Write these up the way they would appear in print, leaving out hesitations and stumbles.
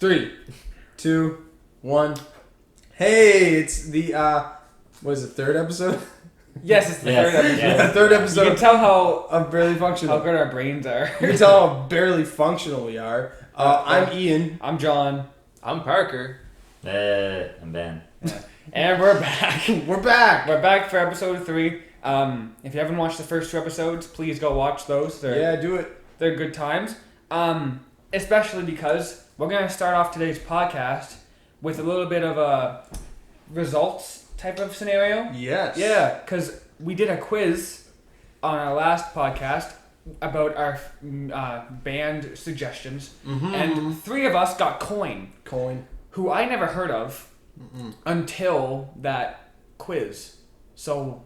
3, 2, 1. Hey, it's the what is it? Third episode? Yes, it's the third episode. Yeah, the third episode. You can tell how barely functional. How good our brains are. You can tell how barely functional we are. I'm Ian. I'm John. I'm Parker. I'm Ben. Yeah. And we're back. We're back. We're back for episode 3. If you haven't watched the first 2 episodes, please go watch those. Do it. They're good times. Especially because we're going to start off today's podcast with a little bit of a results type of scenario. Yes. Yeah, because we did a quiz on our last podcast about our band suggestions, and 3 of us got Coin, who I never heard of until that quiz. So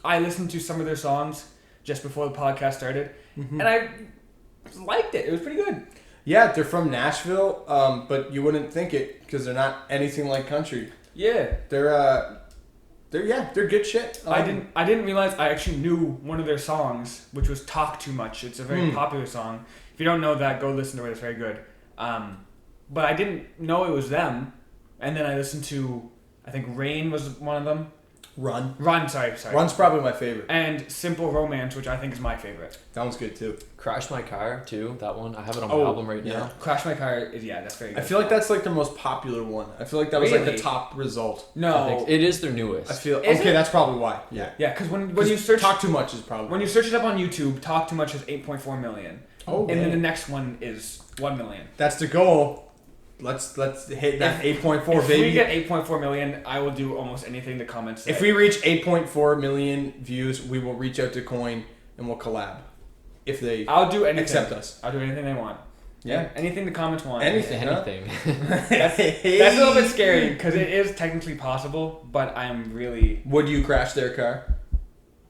I listened to some of their songs just before the podcast started, and I liked it. It was pretty good. Yeah, they're from Nashville, but you wouldn't think it because they're not anything like country. Yeah, they're good shit. I didn't realize I actually knew one of their songs, which was "Talk Too Much." It's a very popular song. If you don't know that, go listen to it. It's very good. But I didn't know it was them, and then I listened to, I think "Rain" was one of them. Run, sorry. Run's probably my favorite. And "Simple Romance," which I think is my favorite. That one's good too. Crash My Car too. That one I have it on my album right now. Crash My Car is that's very good. I feel like that's like their most popular one. I feel like that was like the top result. No, it is their newest. I feel Is it? That's probably why. Yeah, because when you search "Talk Too Much" is probably when you search it up on YouTube, "Talk Too Much" has 8.4 million. And then the next one is 1 million. That's the goal. Let's hit that 8.4, if baby. If we get 8.4 million, I will do almost anything the comments say. If we reach 8.4 million views, we will reach out to Coin and we'll collab. If they I'll do anything. Accept us. I'll do anything they want. Yeah. Anything the comments want. Anything. That's a little bit scary because it is technically possible, but I'm really... Would you crash their car?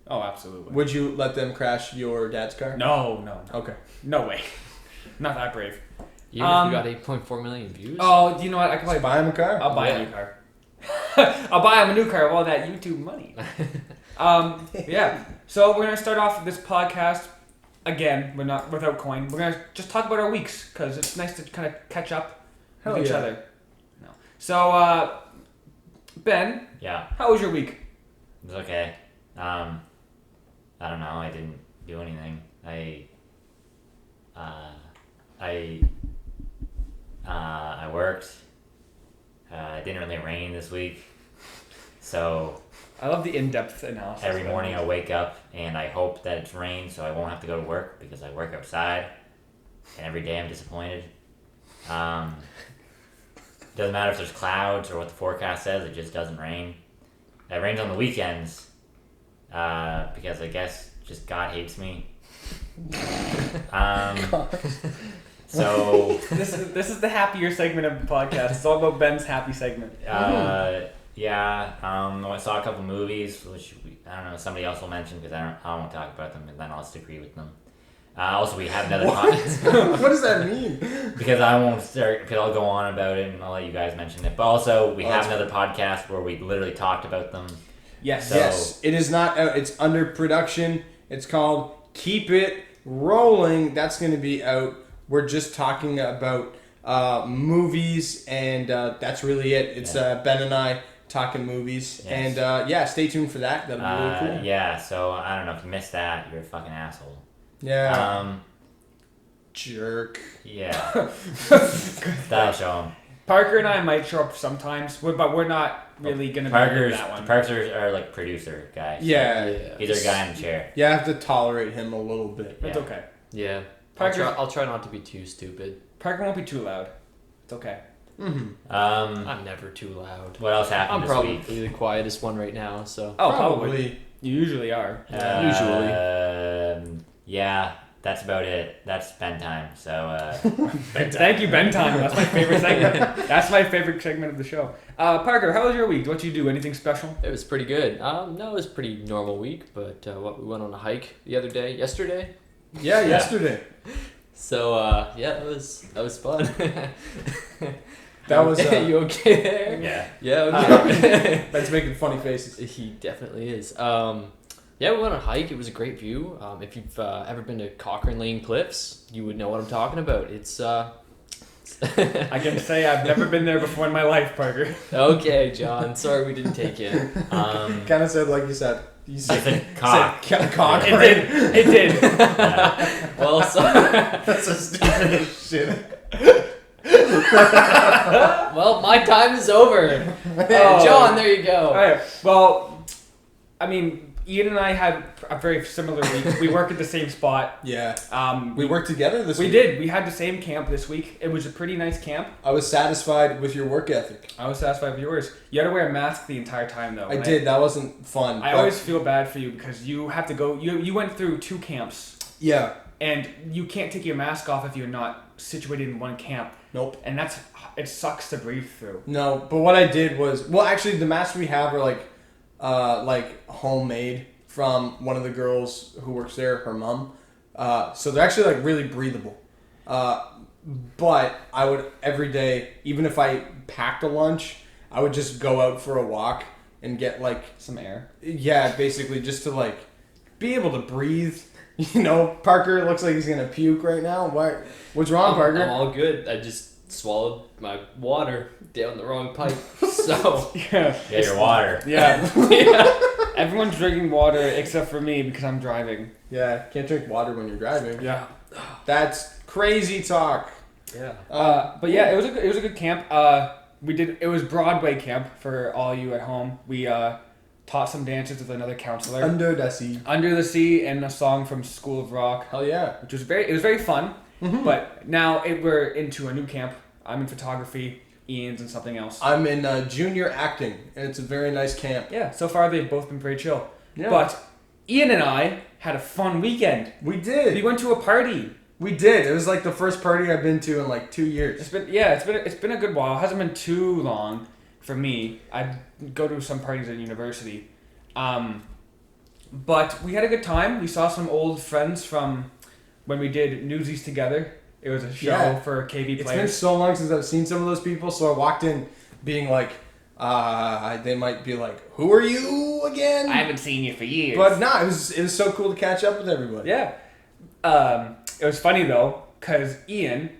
Oh, absolutely. Would you let them crash your dad's car? No. Okay. No way. Not that brave. Even if you got 8.4 million views? Oh, you know what? I could probably buy him a car. I'll buy a new car. I'll buy him a new car with all that YouTube money. Yeah. So we're gonna start off this podcast again. We're not without Coin. We're gonna just talk about our weeks because it's nice to kind of catch up with each other. No. So, Ben. Yeah. How was your week? It was okay. I don't know. I didn't do anything. I worked. It didn't really rain this week, so I love the in-depth analysis. Every morning I wake up and I hope that it's rain so I won't have to go to work because I work outside, and every day I'm disappointed. Doesn't matter if there's clouds or what the forecast says; it just doesn't rain. It rains on the weekends because I guess just God hates me. So this is the happier segment of the podcast. It's all about Ben's happy segment. I saw a couple movies, which I don't know. Somebody else will mention because I don't want to talk about them, and then I'll just agree with them. Also, we have another podcast. What does that mean? Because I won't start. Because I'll go on about it, and I'll let you guys mention it. But also, we have another podcast where we literally talked about them. Yes. So, yes. It is not out. It's under production. It's called Keep It Rolling. That's going to be out. We're just talking about movies, and that's really it. It's Ben and I talking movies. Yes. And stay tuned for that. That'll be really cool. Yeah, so I don't know. If you missed that, you're a fucking asshole. Yeah. Jerk. Yeah. That'll show him. Parker and I might show up sometimes, but we're not really going to be in that one. Parker's are like producer guys. Yeah. He's our guy in the chair. Yeah, I have to tolerate him a little bit. It's okay. Yeah. I'll try not to be too stupid. Parker won't be too loud. It's okay. Mm-hmm. I'm never too loud. What else happened this week? I'm probably the quietest one right now, so... Oh, probably. You usually are. Usually. Yeah, that's about it. That's Ben time, so... Thank you, Ben time. That's my favorite segment. That's my favorite segment of the show. Parker, how was your week? What'd you do? Anything special? It was pretty good. No, it was a pretty normal week, but we went on a hike yesterday. Yeah, yesterday. So that was fun. That was you okay there? Yeah. Yeah. Okay. Ben's making funny faces. He definitely is. Yeah, we went on a hike. It was a great view. If you've ever been to Cochrane Lane Cliffs, you would know what I'm talking about. It's I can say I've never been there before in my life, Parker. Okay, John. Sorry we didn't take it. Kind of said like you said. You said cock. Cock. It did. It did. Well, so That's the stupidest shit. well, my time is over. Oh. John, there you go. All right. Well, I mean, Ian and I had a very similar week. We work at the same spot. Yeah. We We worked together this week. We did. We had the same camp this week. It was a pretty nice camp. I was satisfied with your work ethic. I was satisfied with yours. You had to wear a mask the entire time, though. I and did. That wasn't fun. I but- always feel bad for you because you have to go. You went through 2 camps, Yeah. and you can't take your mask off if you're not situated in one camp. Nope. And it sucks to breathe through. No, but what I did was, well, actually, the masks we have are like homemade from one of the girls who works there, her mom. So they're actually like really breathable. But I would every day, even if I packed a lunch, I would just go out for a walk and get like Some air. yeah, basically just to like be able to breathe. You know, Parker looks like he's gonna puke right now. What's wrong, Parker? I'm all good. I just swallowed my water down the wrong pipe. So Yeah. Yeah, your water. Yeah. yeah. Everyone's drinking water except for me because I'm driving. Yeah, can't drink water when you're driving. Yeah. That's crazy talk. Yeah. But yeah, it was a good camp. It was Broadway camp for all you at home. We taught some dances with another counselor. Under the sea. Under the Sea and a song from School of Rock, Hell yeah. which was very fun. Mhm. But now we're into a new camp. I'm in photography. Ian's in something else. I'm in junior acting, and it's a very nice camp. Yeah, so far they've both been very chill. Yeah. But Ian and I had a fun weekend. We We did. went to a party. We did. It was like the first party I've been to in like 2 years. It's been a good while. It hasn't been too long for me. I go to some parties at university. But we had a good time. We saw some old friends from when we did Newsies together. It was a show Yeah. for KV It's players. been so long since I've seen some of those people, so I walked in being like, they might be like, "Who are you again?" haven't seen you for years. But no, it was so cool to catch up with everybody. Yeah. It was funny though, because Ian,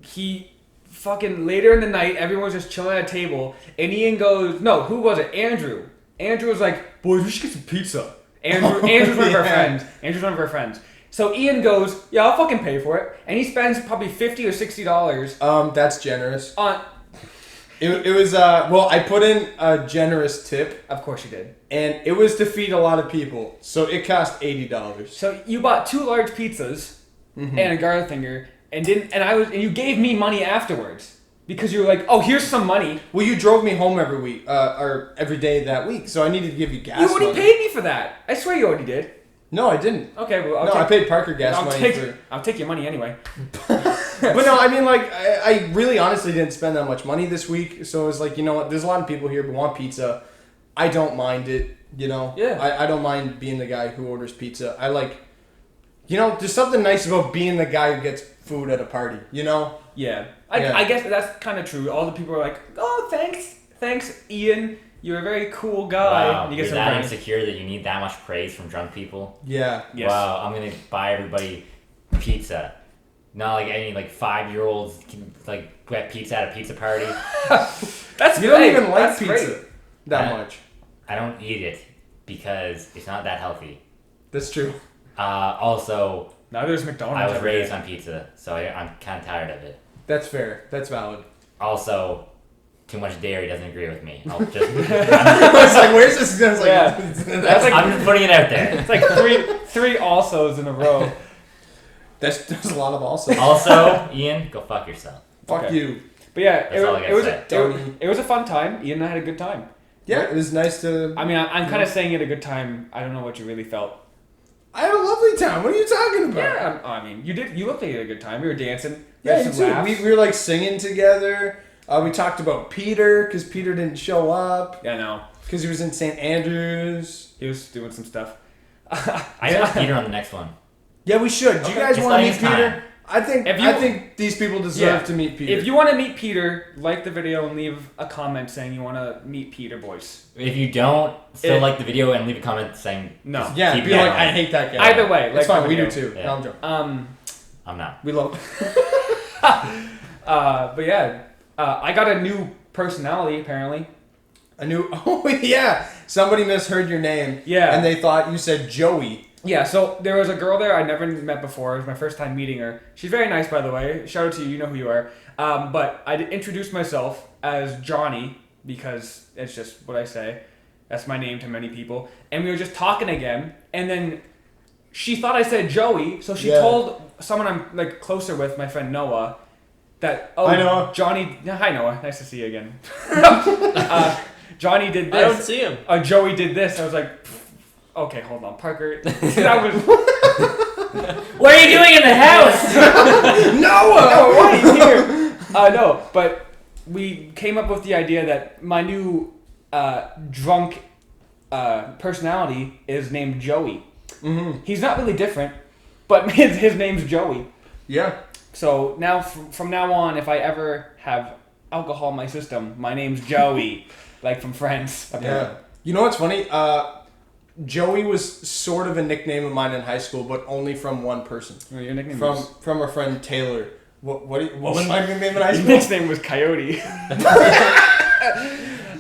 he fucking later in the night, everyone was just chilling at a table, and Ian goes, no, who was it? Andrew. Andrew was like, boys, we should get some pizza. Andrew's one of our Yeah. friends. Andrew's one of our friends. So Ian goes, yeah, I'll fucking pay for it. And he spends probably $50 or $60 That's generous. on... It was well, I put in a generous tip, Of course you did. and it was to feed a lot of people, so it cost $80. So you bought 2 large pizzas Mhm. and a garlic finger, and you gave me money afterwards. Because you were like, oh, here's some money. Well, you drove me home every week, or every day that week, so I needed to give you gas You already money. paid me for that. I swear you already did. No, I didn't. Okay, well, I paid Parker gas I'll money take, for... I'll take your money anyway. But no, I mean, like, I really honestly didn't spend that much money this week, so it was like, you know what, there's a lot of people here who want pizza. I don't mind it, you know? Yeah. I don't mind being the guy who orders pizza. I like, you know, there's something nice about being the guy who gets food at a party, you know? Yeah. Yeah. I guess that's kind of true. All the people are like, oh, thanks, Ian. You're a very cool guy. Wow, And you you're get some that praise. insecure that you need that much praise from drunk people? Yeah. Yes. Wow, I'm gonna buy everybody pizza. Not like any like 5-year-olds can like get pizza at a pizza party. That's You don't great. even like That's pizza great. that Yeah. much. I don't eat it because it's not that healthy. That's true. Also, Now there's McDonald's. I was every raised day. on pizza, so I'm kind of tired of it. That's fair. That's valid. Also, too much dairy doesn't agree with me. I'll just, I was like, where's this? I was like, Yeah. That's like I'm just putting it out there. it's like three alsos in a row. there's a lot of also. Also, Ian, go fuck yourself. Fuck Okay. you. But yeah, That's all I gotta it was a fun time. Ian and I had a good time. Yeah, it was nice to... I mean, I'm kind of saying it a good time. I don't know what you really felt. I had a lovely time. What are you talking about? Yeah, I mean, you did. You looked like you had a good time. We were dancing. We Yeah, had you some too. laughs. We were like singing together. We talked about Peter because Peter didn't show up Yeah, I know. because he was in St. Andrews. He was doing some stuff. I got Peter on the next one. Yeah, we should. Do you Okay. guys It's want to like meet it's time. Peter? I think these people deserve to meet Peter. If you want to meet Peter, like the video and leave a comment saying you want to meet Peter, boys. If you don't, still If- like the video and leave a comment saying No. just yeah, keep be going. like, I hate that guy. Either way, It's like fine. the We do video. too. Yeah. No, I'm joking. I'm not. We love. But yeah, I got a new personality apparently. Oh yeah, somebody misheard your name. Yeah. And they thought you said Joey. Yeah, so there was a girl there I never met before. It was my first time meeting her. She's very nice, by the way. Shout out to you. You know who you are. But I introduced myself as Johnny because it's just what I say. That's my name to many people. And we were just talking again, and then she thought I said Joey, so she told someone I'm like closer with, my friend Noah, that hi Noah. Johnny. Hi Noah, nice to see you again. Johnny did this. I don't see him. Joey did this. I was like, okay, hold on, Parker. That was. What are you doing in the house? Noah. No, why he's here? No, but we came up with the idea that my new drunk personality is named Joey. Mm-hmm. He's not really different, but his name's Joey. Yeah. So now, from now on, if I ever have alcohol in my system, my name's Joey, like from Friends. Yeah. You know what's funny? Joey was sort of a nickname of mine in high school, but only from one person. Well, your nickname From our friend Taylor. What was my nickname in high His school? nickname was Coyote.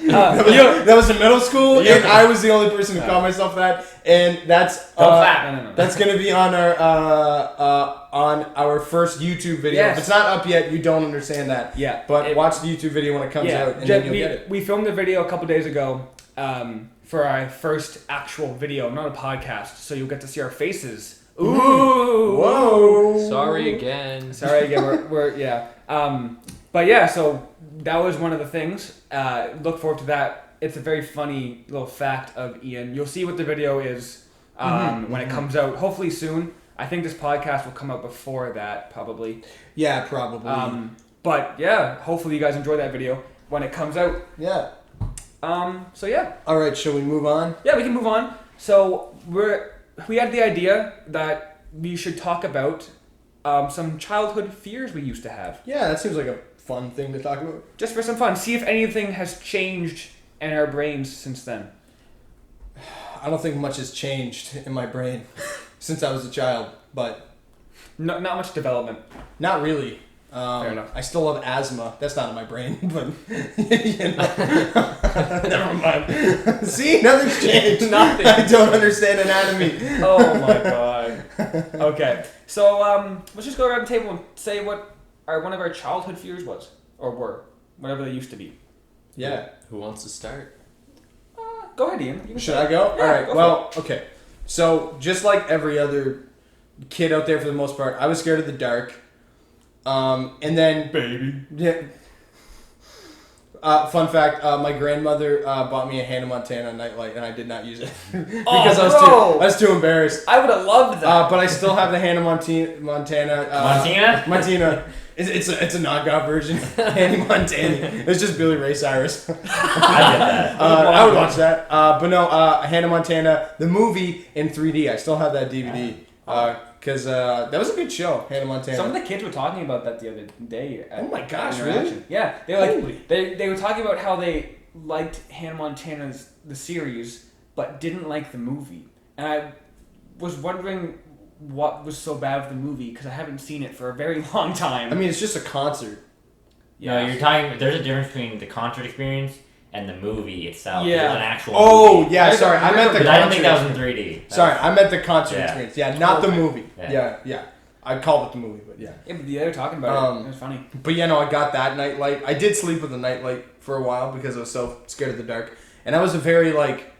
That was in middle school, Yeah. and I was the only person who called myself that. And that's Don't clap. No. that's gonna be on our first YouTube video. Yes. If it's not up yet, you don't understand that. Yeah. But watch the YouTube video when it comes out, and then you'll get it. We filmed the video a couple days ago for our first actual video, not a podcast, so you'll get to see our faces. Ooh! Whoa! Sorry again. Sorry again. We're yeah. But yeah, so that was one of the things. Look forward to that. It's a very funny little fact of Ian. You'll see what the video is when it comes out. Hopefully soon. I think this podcast will come out before that, probably. Yeah, probably. But yeah, hopefully you guys enjoy that video when it comes out. Yeah. So yeah. All right, shall we move on? Yeah, we can move on. So we had the idea that we should talk about some childhood fears we used to have. Yeah, that seems like a fun thing to talk about. Just for some fun. See if anything has changed in our brains since then. I don't think much has changed in my brain since I was a child, but Not much development. not really. Fair enough. I still have asthma. That's not in my brain, but you know. Never mind. See, nothing's changed. Nothing. I don't understand anatomy. Oh my god. Okay. So let's just go around the table and say what one of our childhood fears was. Or were. Whatever they used to be. Yeah. Who wants to start? Go ahead, Ian. You can Should start. I go? Yeah, All right. go for Well, okay. So just like every other kid out there, for the most part, I was scared of the dark. And then, Baby. yeah. Fun fact: my grandmother bought me a Hannah Montana nightlight, and I did not use it because I was too embarrassed. I would have loved that. But I still have the Hannah Montana. Montana. It's a knockoff version. Hannah Montana. It's just Billy Ray Cyrus. I did that. I would watch that. But no, Hannah Montana, the movie in 3D. I still have that DVD. Because that was a good show, Hannah Montana. Some of the kids were talking about that the other day. At Oh my gosh, Interaction. really? Yeah, they were like Holy. they were talking about how they liked Hannah Montana's the series, but didn't like the movie. And I was wondering what was so bad with the movie because I haven't seen it for a very long time. I mean, it's just a concert. No, you're talking. There's a difference between the concert experience and the movie itself. Yeah. There's an actual Oh, movie. yeah, sorry. I meant the But concert. I don't think that was in 3D. Sorry, I meant the concert Yeah. experience. Yeah, not the Okay. movie. Yeah. Yeah. I called it the movie, but yeah. yeah, but they were talking about it. It was funny. But yeah, no, I got that nightlight. I did sleep with a nightlight for a while because I was so scared of the dark. And I was a very, like,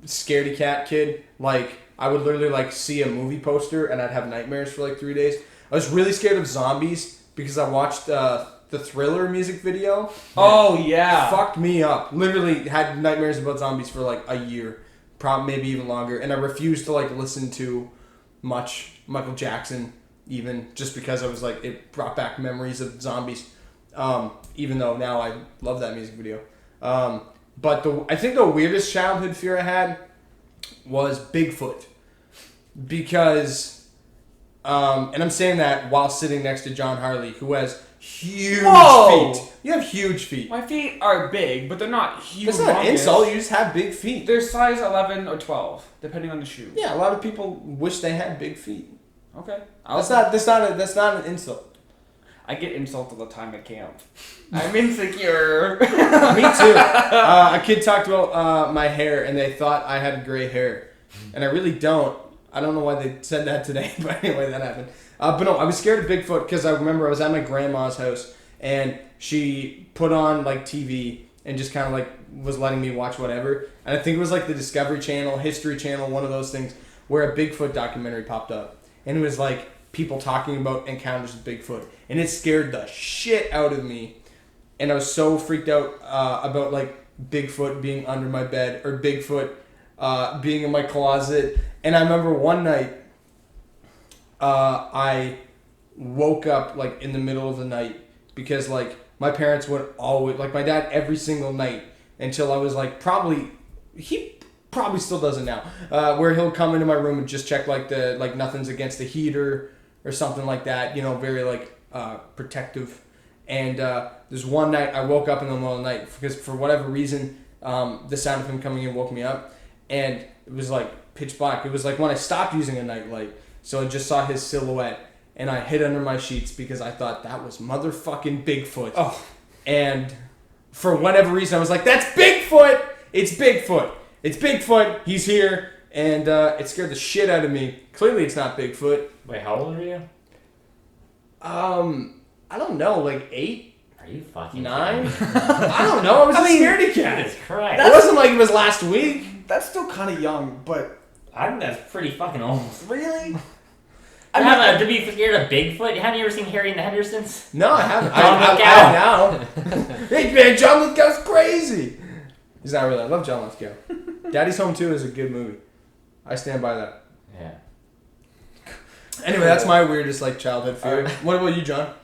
scaredy cat kid. Like, I would literally, like, see a movie poster and I'd have nightmares for, like, 3 days. I was really scared of zombies because I watched the Thriller music video. Oh yeah. Fucked me up. Literally had nightmares about zombies for, like, a year. Maybe even longer. And I refused to, like, listen to much Michael Jackson, even just because I was like, it brought back memories of zombies. Even though now I love that music video. But I think the weirdest childhood fear I had was Bigfoot. Because, and I'm saying that while sitting next to John Harley, who has huge Whoa! feet. You have huge feet. My feet are big, but they're not huge. That's not an insult, you just have big feet. They're size 11 or 12, depending on the shoe. Yeah, a lot of people wish they had big feet. Okay. That's not an insult. I get insulted all the time at camp. I'm insecure. Me too. A kid talked about my hair, and they thought I had gray hair, and I really don't. I don't know why they said that today, but anyway, that happened. But no, I was scared of Bigfoot because I remember I was at my grandma's house, and she put on like TV and just kind of like was letting me watch whatever. And I think it was like the Discovery Channel, History Channel, one of those things, where a Bigfoot documentary popped up, and it was like people talking about encounters with Bigfoot, and it scared the shit out of me. And I was so freaked out about like Bigfoot being under my bed or Bigfoot being in my closet. And I remember one night I woke up like in the middle of the night because like my parents would always, like my dad every single night until I was like he probably still does it now, where he'll come into my room and just check like nothing's against the heater or something like that, you know, very like protective. And there's one night I woke up in the middle of the night because for whatever reason the sound of him coming in woke me up, and it was like pitch black. It was like when I stopped using a nightlight, so I just saw his silhouette, and I hid under my sheets because I thought that was motherfucking Bigfoot. Oh. And for whatever reason I was like, that's Bigfoot! It's Bigfoot! It's Bigfoot! He's here! And it scared the shit out of me. Clearly it's not Bigfoot. Wait, how old are you? I don't know, like 8? Are you fucking 9? kidding me? I don't know. I was a scaredy cat. Jesus Christ. It wasn't like it was last week. That's still kind of young, but I think that's pretty fucking old. really? To be scared of Bigfoot? Haven't you ever seen Harry and the Hendersons? No, I haven't. John I Lithgow. have now. Hey man, John Lithgow's crazy. He's not really. I love John Lithgow. Daddy's Home 2 is a good movie. I stand by that. Yeah. Anyway, that's my weirdest like childhood fear. What about you, John?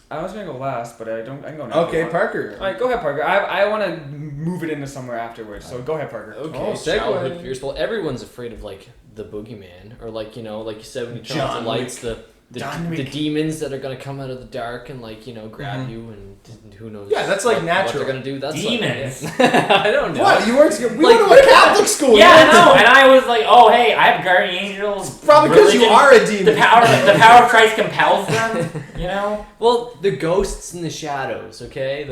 I was gonna go last, but I can go next. Okay, Parker. All right, go ahead, Parker. I want to move it into somewhere afterwards, so go ahead, Parker. Okay, Oh, segue. childhood fears. Well, everyone's afraid of like the boogeyman, or like, you know, like you said, when you turn off John the lights, John the Wick. demons that are gonna come out of the dark and like, you know, grab you, and who knows? Yeah, that's like what natural. they're gonna do. That's Demons? Like, I don't know. What? You weren't scared? We Like- went to a Catholic school. Yeah, You I know. weren't- And I was like, oh, hey, I have guardian angels. Probably because you Religion. are a demon. The power of Christ compels them, you know? Well, the ghosts in the shadows. Okay,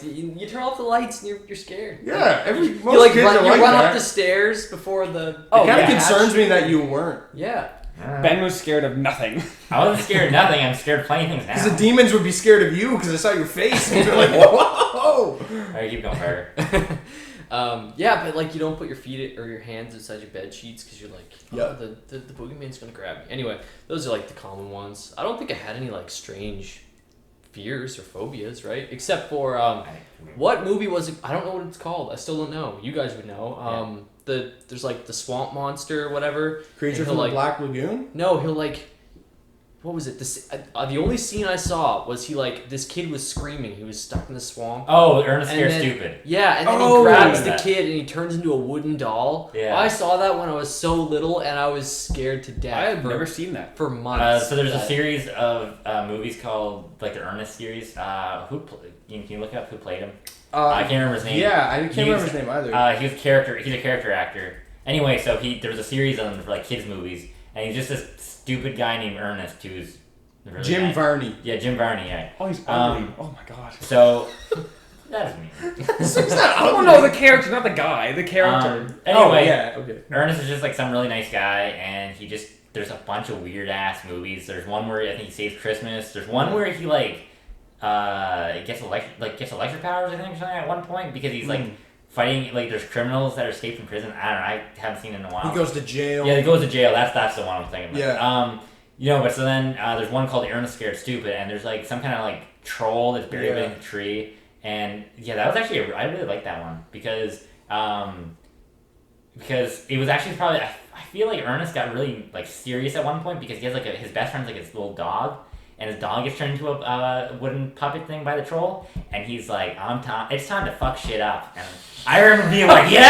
you turn off the lights and you're scared. Yeah, most You like kids run, are you like run that. up the stairs before the. It kind of yeah. concerns me that you weren't. Yeah. Ben was scared of nothing. I wasn't scared of nothing. I'm scared of plenty of things now. Because the demons would be scared of you because I saw your face and you're like, whoa. Alright, keep going, Parker. Yeah, but like you don't put your feet or your hands inside your bed sheets because you're like, oh, Yeah. the boogeyman's gonna grab me. Anyway, those are like the common ones. I don't think I had any like strange fears or phobias, right? Except for what movie was it? I don't know what it's called. I still don't know. You guys would know. There's like the swamp monster or whatever. Creature And from he'll, the Black Lagoon? No, he'll like. What was it? The only scene I saw was this kid was screaming. He was stuck in the swamp. Oh, Ernest And Scared then- Stupid. Yeah, and then Oh, he grabs I the remember kid and he turns into a wooden doll. Yeah. I saw that when I was so little and I was scared to death. I had for, never seen that. for months. So there's a That- series of movies called like the Ernest series. Can you look up who played him? I can't remember his name. Yeah, I can't He's- remember his name either. He's a character actor. Anyway, so there was a series of them for like kids movies, and he's just this stupid guy named Ernest who's really Jim nice. Varney. Yeah, Jim Varney. Yeah. Oh, he's ugly. Um, Oh my god. So that is mean. He's not Oh ugly. no, the character, not the guy. The character. Anyway, Oh, yeah, okay. Ernest is just like some really nice guy, and there's a bunch of weird ass movies. There's one where I think he saves Christmas. There's one where he gets electric powers, I think, or something at one point because he's like fighting like there's criminals that are escaped from prison. I don't know. I haven't seen it in a while. He goes to jail. Yeah, he goes to jail. That's the one I'm thinking about. Yeah. But so then there's one called the Ernest Scared Stupid, and there's like some kind of like troll that's buried Yeah. beneath a tree, and yeah, that was actually I really liked that one because it was actually probably I feel like Ernest got really like serious at one point because he has like his best friend's like his little dog. And his dog gets turned into a wooden puppet thing by the troll, and he's like, it's time to fuck shit up." And I remember being like, "Yeah!"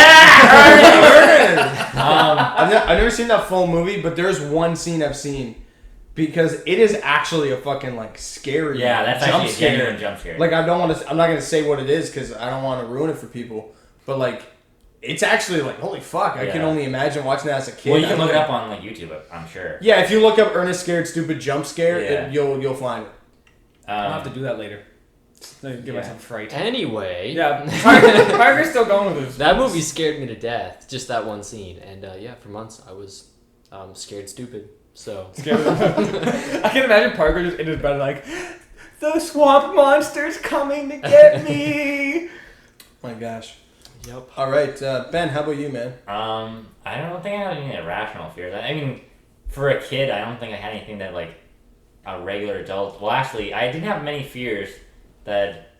I've never seen that full movie, but there's one scene I've seen because it is actually a fucking like scary. Yeah, that's jump actually a scare. genuine jump scare. Like I'm not gonna say what it is because I don't want to ruin it for people. But like, it's actually like holy fuck! I can Yeah. only imagine watching that as a kid. well, you can I'm look it like- up on like YouTube, I'm sure. Yeah, if you look up Ernest Scared Stupid Jump Scare, Yeah. you'll find it. I'll have to do that later. Give myself fright. Anyway. Yeah, Parker's still going with this. That movie scared me to death. Just that one scene. And for months I was scared stupid. So. I can imagine Parker just in his bed like, the swamp monster's coming to get me. My gosh. Yep. All right, Ben, how about you, man? I don't think I have any irrational fears. I mean, for a kid, I don't think I had anything that like a regular adult. Well, actually, I didn't have many fears that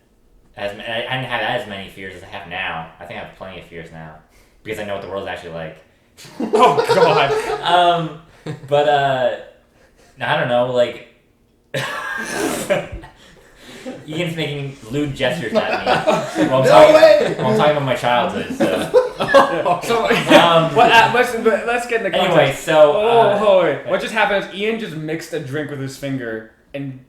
I didn't have as many fears as I have now. I think I have plenty of fears now because I know what the world's actually like. Oh God. But I don't know, like. Ian's making lewd gestures at me. While I'm talking about my childhood. So, let's get into context. Anyway, so wait. What just happened is Ian just mixed a drink with his finger and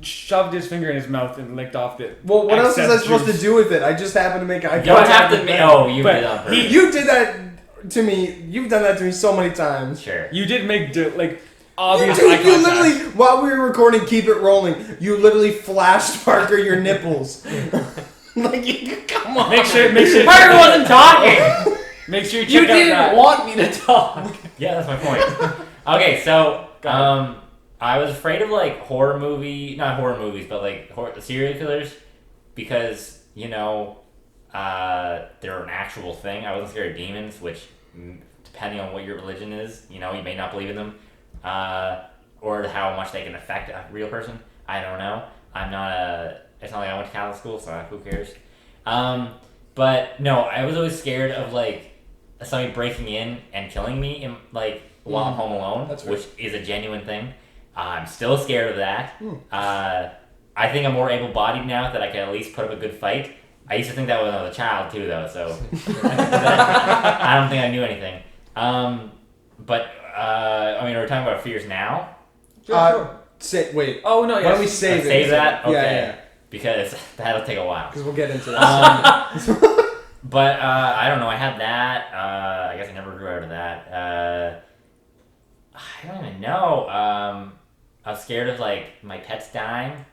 shoved his finger in his mouth and licked off it. Well, what else is I supposed to do with it? I just happened to make eye contact. You don't have to. Oh, you did on purpose. You did that to me. You've done that to me so many times. Sure. You did make obvious you eye contact. You literally, while we were recording Keep It Rolling, you literally flashed Parker your nipples. Like, come on. Make sure. Parker wasn't talking. Make sure You didn't want me to talk. Yeah, that's my point. Okay, so I was afraid of like not horror movies, but like serial killers, because they're an actual thing. I wasn't scared of demons, which depending on what your religion is, you may not believe in them. Or how much they can affect a real person. I don't know. It's not like I went to Catholic school, so who cares? But no, I was always scared of like somebody breaking in and killing me while I'm home alone, which is a genuine thing. I'm still scared of that. I think I'm more able-bodied now that I can at least put up a good fight. I used to think that when I was a child too, though, so I don't think I knew anything. But we're talking about fears now. Sure. Wait. Oh no! Why don't we save it? Save that? Okay. Yeah. Because that'll take a while. Because we'll get into that. But I don't know. I had that. I guess I never grew out of that. I don't even know. I was scared of like my pets dying.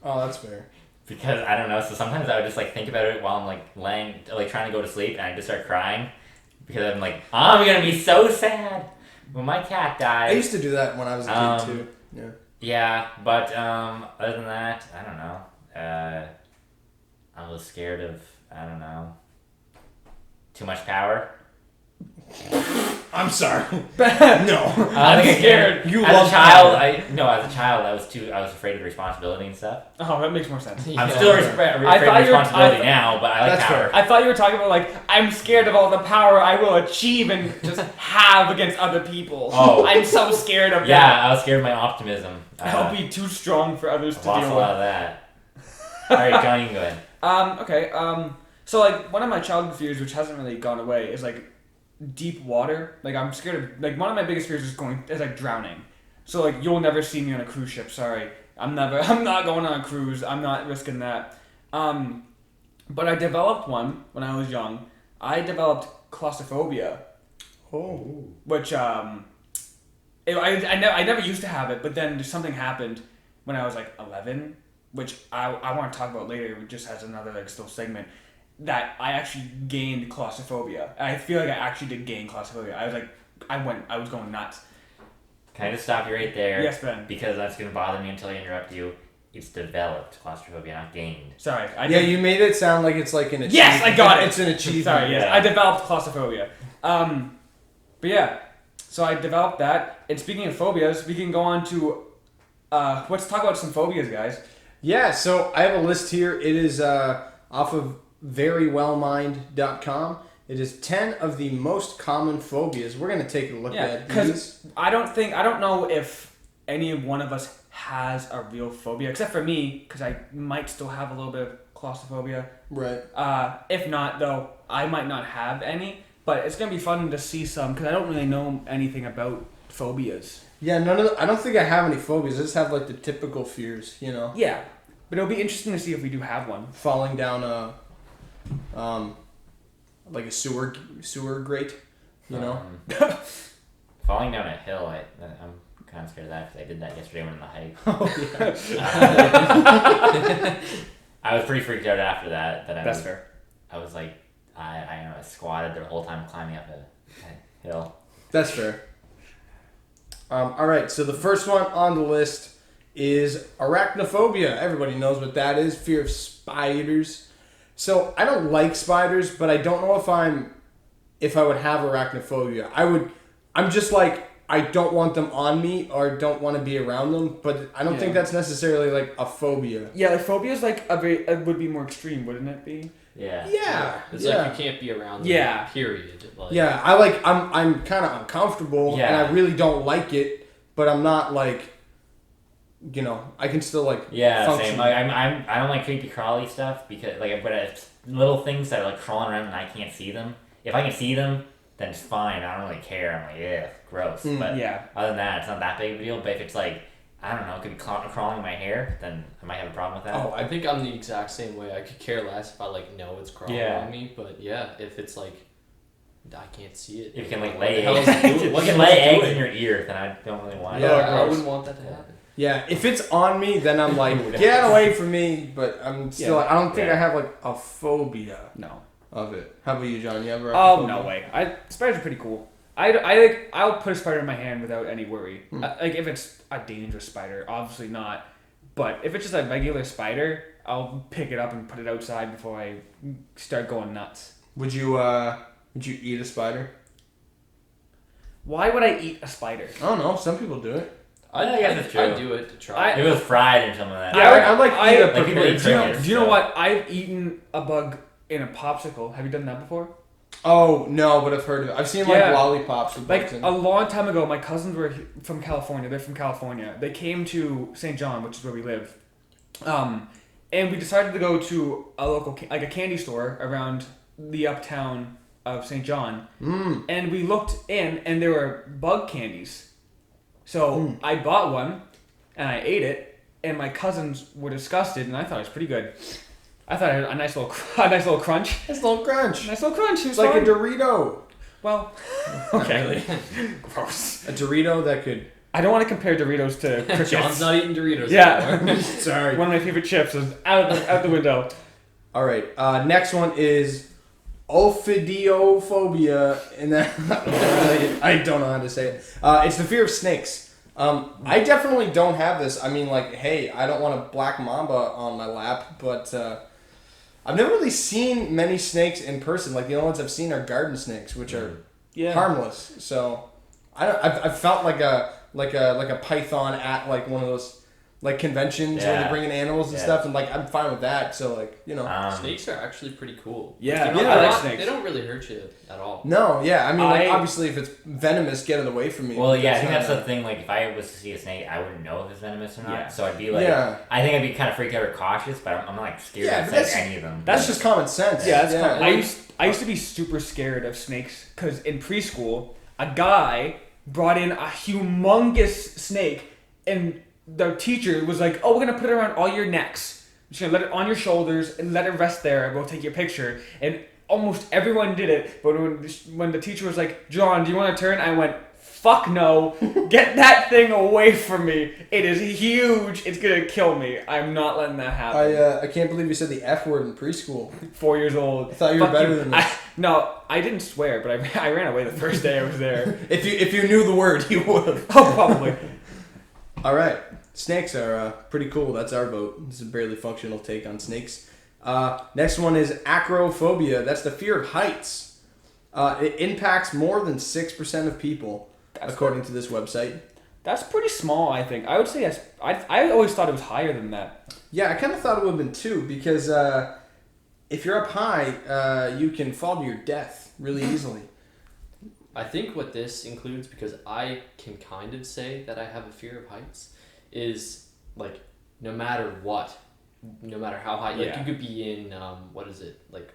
Oh, that's fair. Because I don't know. So sometimes I would just like think about it while I'm like laying, like trying to go to sleep, and I just start crying because I'm like, I'm gonna be so sad when my cat dies. I used to do that when I was a kid too. Yeah. Yeah, but other than that, I don't know. I was scared of, I don't know, too much power. I'm sorry. No. I'm scared. As a child, I was afraid of the responsibility and stuff. Oh, that makes more sense. I'm still afraid of responsibility now, but I like power. I thought you were talking about like, I'm scared of all the power I will achieve and just have against other people. Oh. I'm so scared of that. Yeah, I was scared of my optimism. I'll be too strong for others to deal with. Lost a lot of that. Alright, John, you can go ahead. Okay, so like, one of my childhood fears, which hasn't really gone away, is like, deep water. Like, I'm scared of, like, one of my biggest fears is like drowning. So like, you'll never see me on a cruise ship, sorry. I'm not going on a cruise. I'm not risking that. But I developed one when I was young. I developed claustrophobia. Oh. Which, I never used to have it, but then something happened when I was like 11, which I want to talk about later, just as another like still segment, that I actually gained claustrophobia. I feel like I actually did gain claustrophobia. I was going nuts. Can I just stop you right there? Yes, Ben. Because that's going to bother me until I interrupt you. It's developed claustrophobia, not gained. Sorry. You made it sound like it's like an achievement. Yes, I got it. It's an achievement. Sorry, yes. I developed claustrophobia. But yeah, so I developed that. And speaking of phobias, we can go on to, let's talk about some phobias, guys. Yeah, so I have a list here. It is off of verywellmind.com. It is 10 of the most common phobias. We're going to take a look at these. Because I don't know if any one of us has a real phobia, except for me, because I might still have a little bit of claustrophobia. Right. If not, though, I might not have any. But it's going to be fun to see some, because I don't really know anything about phobias. Yeah, I don't think I have any phobias. I just have like the typical fears, you know? Yeah. But it'll be interesting to see if we do have one. Falling down like a sewer grate, you know? Falling down a hill, I'm kind of scared of that because I did that yesterday when on the hike. I was pretty freaked out after that. That's fair. I was like, I don't know, I squatted the whole time climbing up a hill. That's fair. All right, so the first one on the list is arachnophobia. Everybody knows what that is. Fear of spiders. So I don't like spiders, but I don't know if I would have arachnophobia. I'm just like, I don't want them on me or don't want to be around them, but I don't think that's necessarily like a phobia. Yeah, like phobia is like it would be more extreme, wouldn't it be? Yeah. Yeah. It's like you can't be around them. Yeah. Period. Like, Yeah, I'm kind of uncomfortable and I really don't like it, but I'm not like, I can still like function. Same. Like I don't like creepy crawly stuff because but it's little things that are like crawling around and I can't see them. If I can see them, then it's fine. I don't really care. I'm like, yeah, gross. But other than that, it's not that big of a deal. But if it's like, I don't know, it could be crawling in my hair, then I might have a problem with that. Oh, I think I'm the exact same way. I could care less if I know it's crawling on me. But yeah, if it's like, I can't see it. If you can what lay the hell is it doing? If you can lay eggs in your ear, then I don't really want it. Yeah, I wouldn't want that to happen. Yeah, if it's on me, then I'm like, get away from me. But I'm still, I don't think I have like a phobia. No. Of it. How about you, John? You have a Oh, no way. Spiders are pretty cool. I'll put a spider in my hand without any worry. Like if it's a dangerous spider, obviously not. But if it's just a regular spider, I'll pick it up and put it outside before I start going nuts. Would you eat a spider? Why would I eat a spider? I don't know. Some people do it. I'd do it to try. It was fried or something like that. I'd like to eat a like people eat crickets. Do you know what? I've eaten a bug in a popsicle. Have you done that before? Oh, no, but I've heard of it. I've seen lollipops with like bugs in a long time ago. My cousins were from California. They're from California. They came to St. John, which is where we live. And we decided to go to a local, a candy store around the uptown of St. John. And we looked in, and there were bug candies. So I bought one, and I ate it, and my cousins were disgusted, and I thought it was pretty good. I thought it had a nice little crunch. It's a little crunch. Nice little crunch. It's like a Dorito. Well, okay. Gross. A Dorito that could... I don't want to compare Doritos to crickets. John's not eating Doritos anymore. Sorry. One of my favorite chips is out the window. All right. Next one is ophidiophobia, and that I don't know how to say it. It's the fear of snakes. I definitely don't have this. I mean, like, hey, I don't want a black mamba on my lap, but I've never really seen many snakes in person. Like the only ones I've seen are garden snakes, which are harmless. So I've felt like a python at like one of those like conventions where they bring in animals and stuff, and like I'm fine with that. So like snakes are actually pretty cool. Yeah, I like snakes. They don't really hurt you at all. No, yeah, I mean like, obviously if it's venomous, get it away from me. Well, yeah, I think that's the thing. Like if I was to see a snake, I wouldn't know if it's venomous or not. Yeah. So I'd be like, I think I'd be kind of freaked out or cautious, but I'm not like scared of any of them. That's just common sense. Yeah, that's common. I used to be super scared of snakes because in preschool, a guy brought in a humongous snake, and the teacher was like, "Oh, we're gonna put it around all your necks. We're just gonna let it on your shoulders and let it rest there, and we'll take your picture." And almost everyone did it, but when the teacher was like, "John, do you want to turn?" I went, "Fuck no! Get that thing away from me! It is huge. It's gonna kill me. I'm not letting that happen." I can't believe you said the F word in preschool. 4 years old. I thought you were better than me. No, I didn't swear, but I ran away the first day I was there. If you knew the word, you would have. Oh, probably. All right. Snakes are pretty cool. That's our vote. This is a barely functional take on snakes. Next one is acrophobia. That's the fear of heights. It impacts more than 6% of people, according to this website. That's pretty small, I think. I would say I always thought it was higher than that. Yeah, I kind of thought it would have been too, because if you're up high, you can fall to your death really easily. I think what this includes, because I can kind of say that I have a fear of heights, is like no matter what, no matter how high, like you could be in what is it, like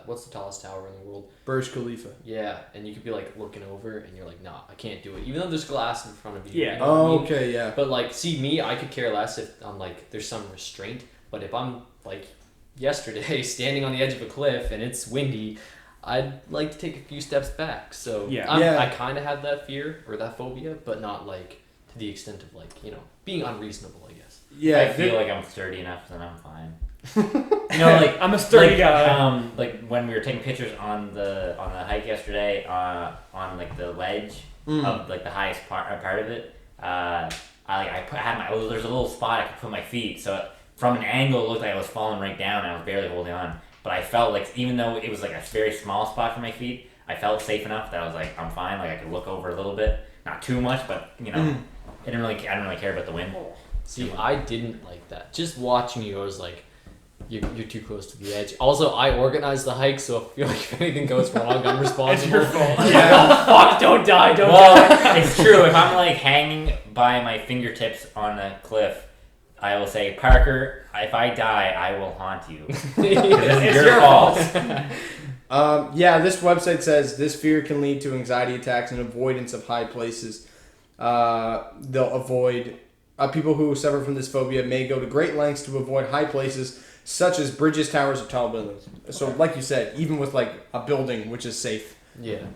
what's the tallest tower in the world? Burj Khalifa. Yeah, and you could be like looking over and you're like, nah, I can't do it, even though there's glass in front of you. Yeah. You know what I mean? Okay, yeah. But like, see me, I could care less if I'm like there's some restraint. But if I'm like yesterday standing on the edge of a cliff and it's windy, I'd like to take a few steps back. So I kind of have that fear or that phobia, but not like to the extent of like being unreasonable, I guess. Yeah, I feel like I'm sturdy enough, then I'm fine. Like I'm a sturdy guy. Like when we were taking pictures on the hike yesterday, on like the ledge of like the highest part of it. There's a little spot I could put my feet, so from an angle it looked like I was falling right down and I was barely holding on. But I felt like even though it was like a very small spot for my feet, I felt safe enough that I was like, I'm fine. Like I could look over a little bit, not too much, but I didn't really care about the wind. See, I didn't like that. Just watching you, I was like, you're too close to the edge. Also, I organized the hike, so I feel like if anything goes wrong, I'm responsible. It's your fault. Oh, fuck, don't die, don't die. It's true. If I'm like hanging by my fingertips on a cliff, I will say, Parker, if I die, I will haunt you. It's your fault. This website says this fear can lead to anxiety attacks and avoidance of high places. They'll avoid people who suffer from this phobia may go to great lengths to avoid high places such as bridges, towers, or tall buildings. So, like you said, even with like a building which is safe,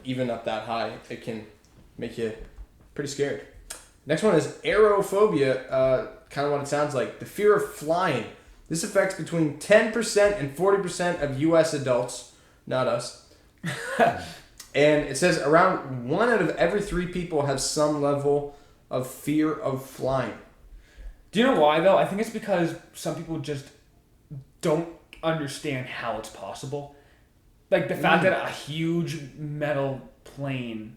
even up that high, it can make you pretty scared. Next one is aerophobia. Kind of what it sounds like. The fear of flying. This affects between 10% and 40% of U.S. adults. Not us. And it says around 1 out of every 3 people have some level of fear of flying. Do you know why, though? I think it's because some people just don't understand how it's possible. Like, the fact that a huge metal plane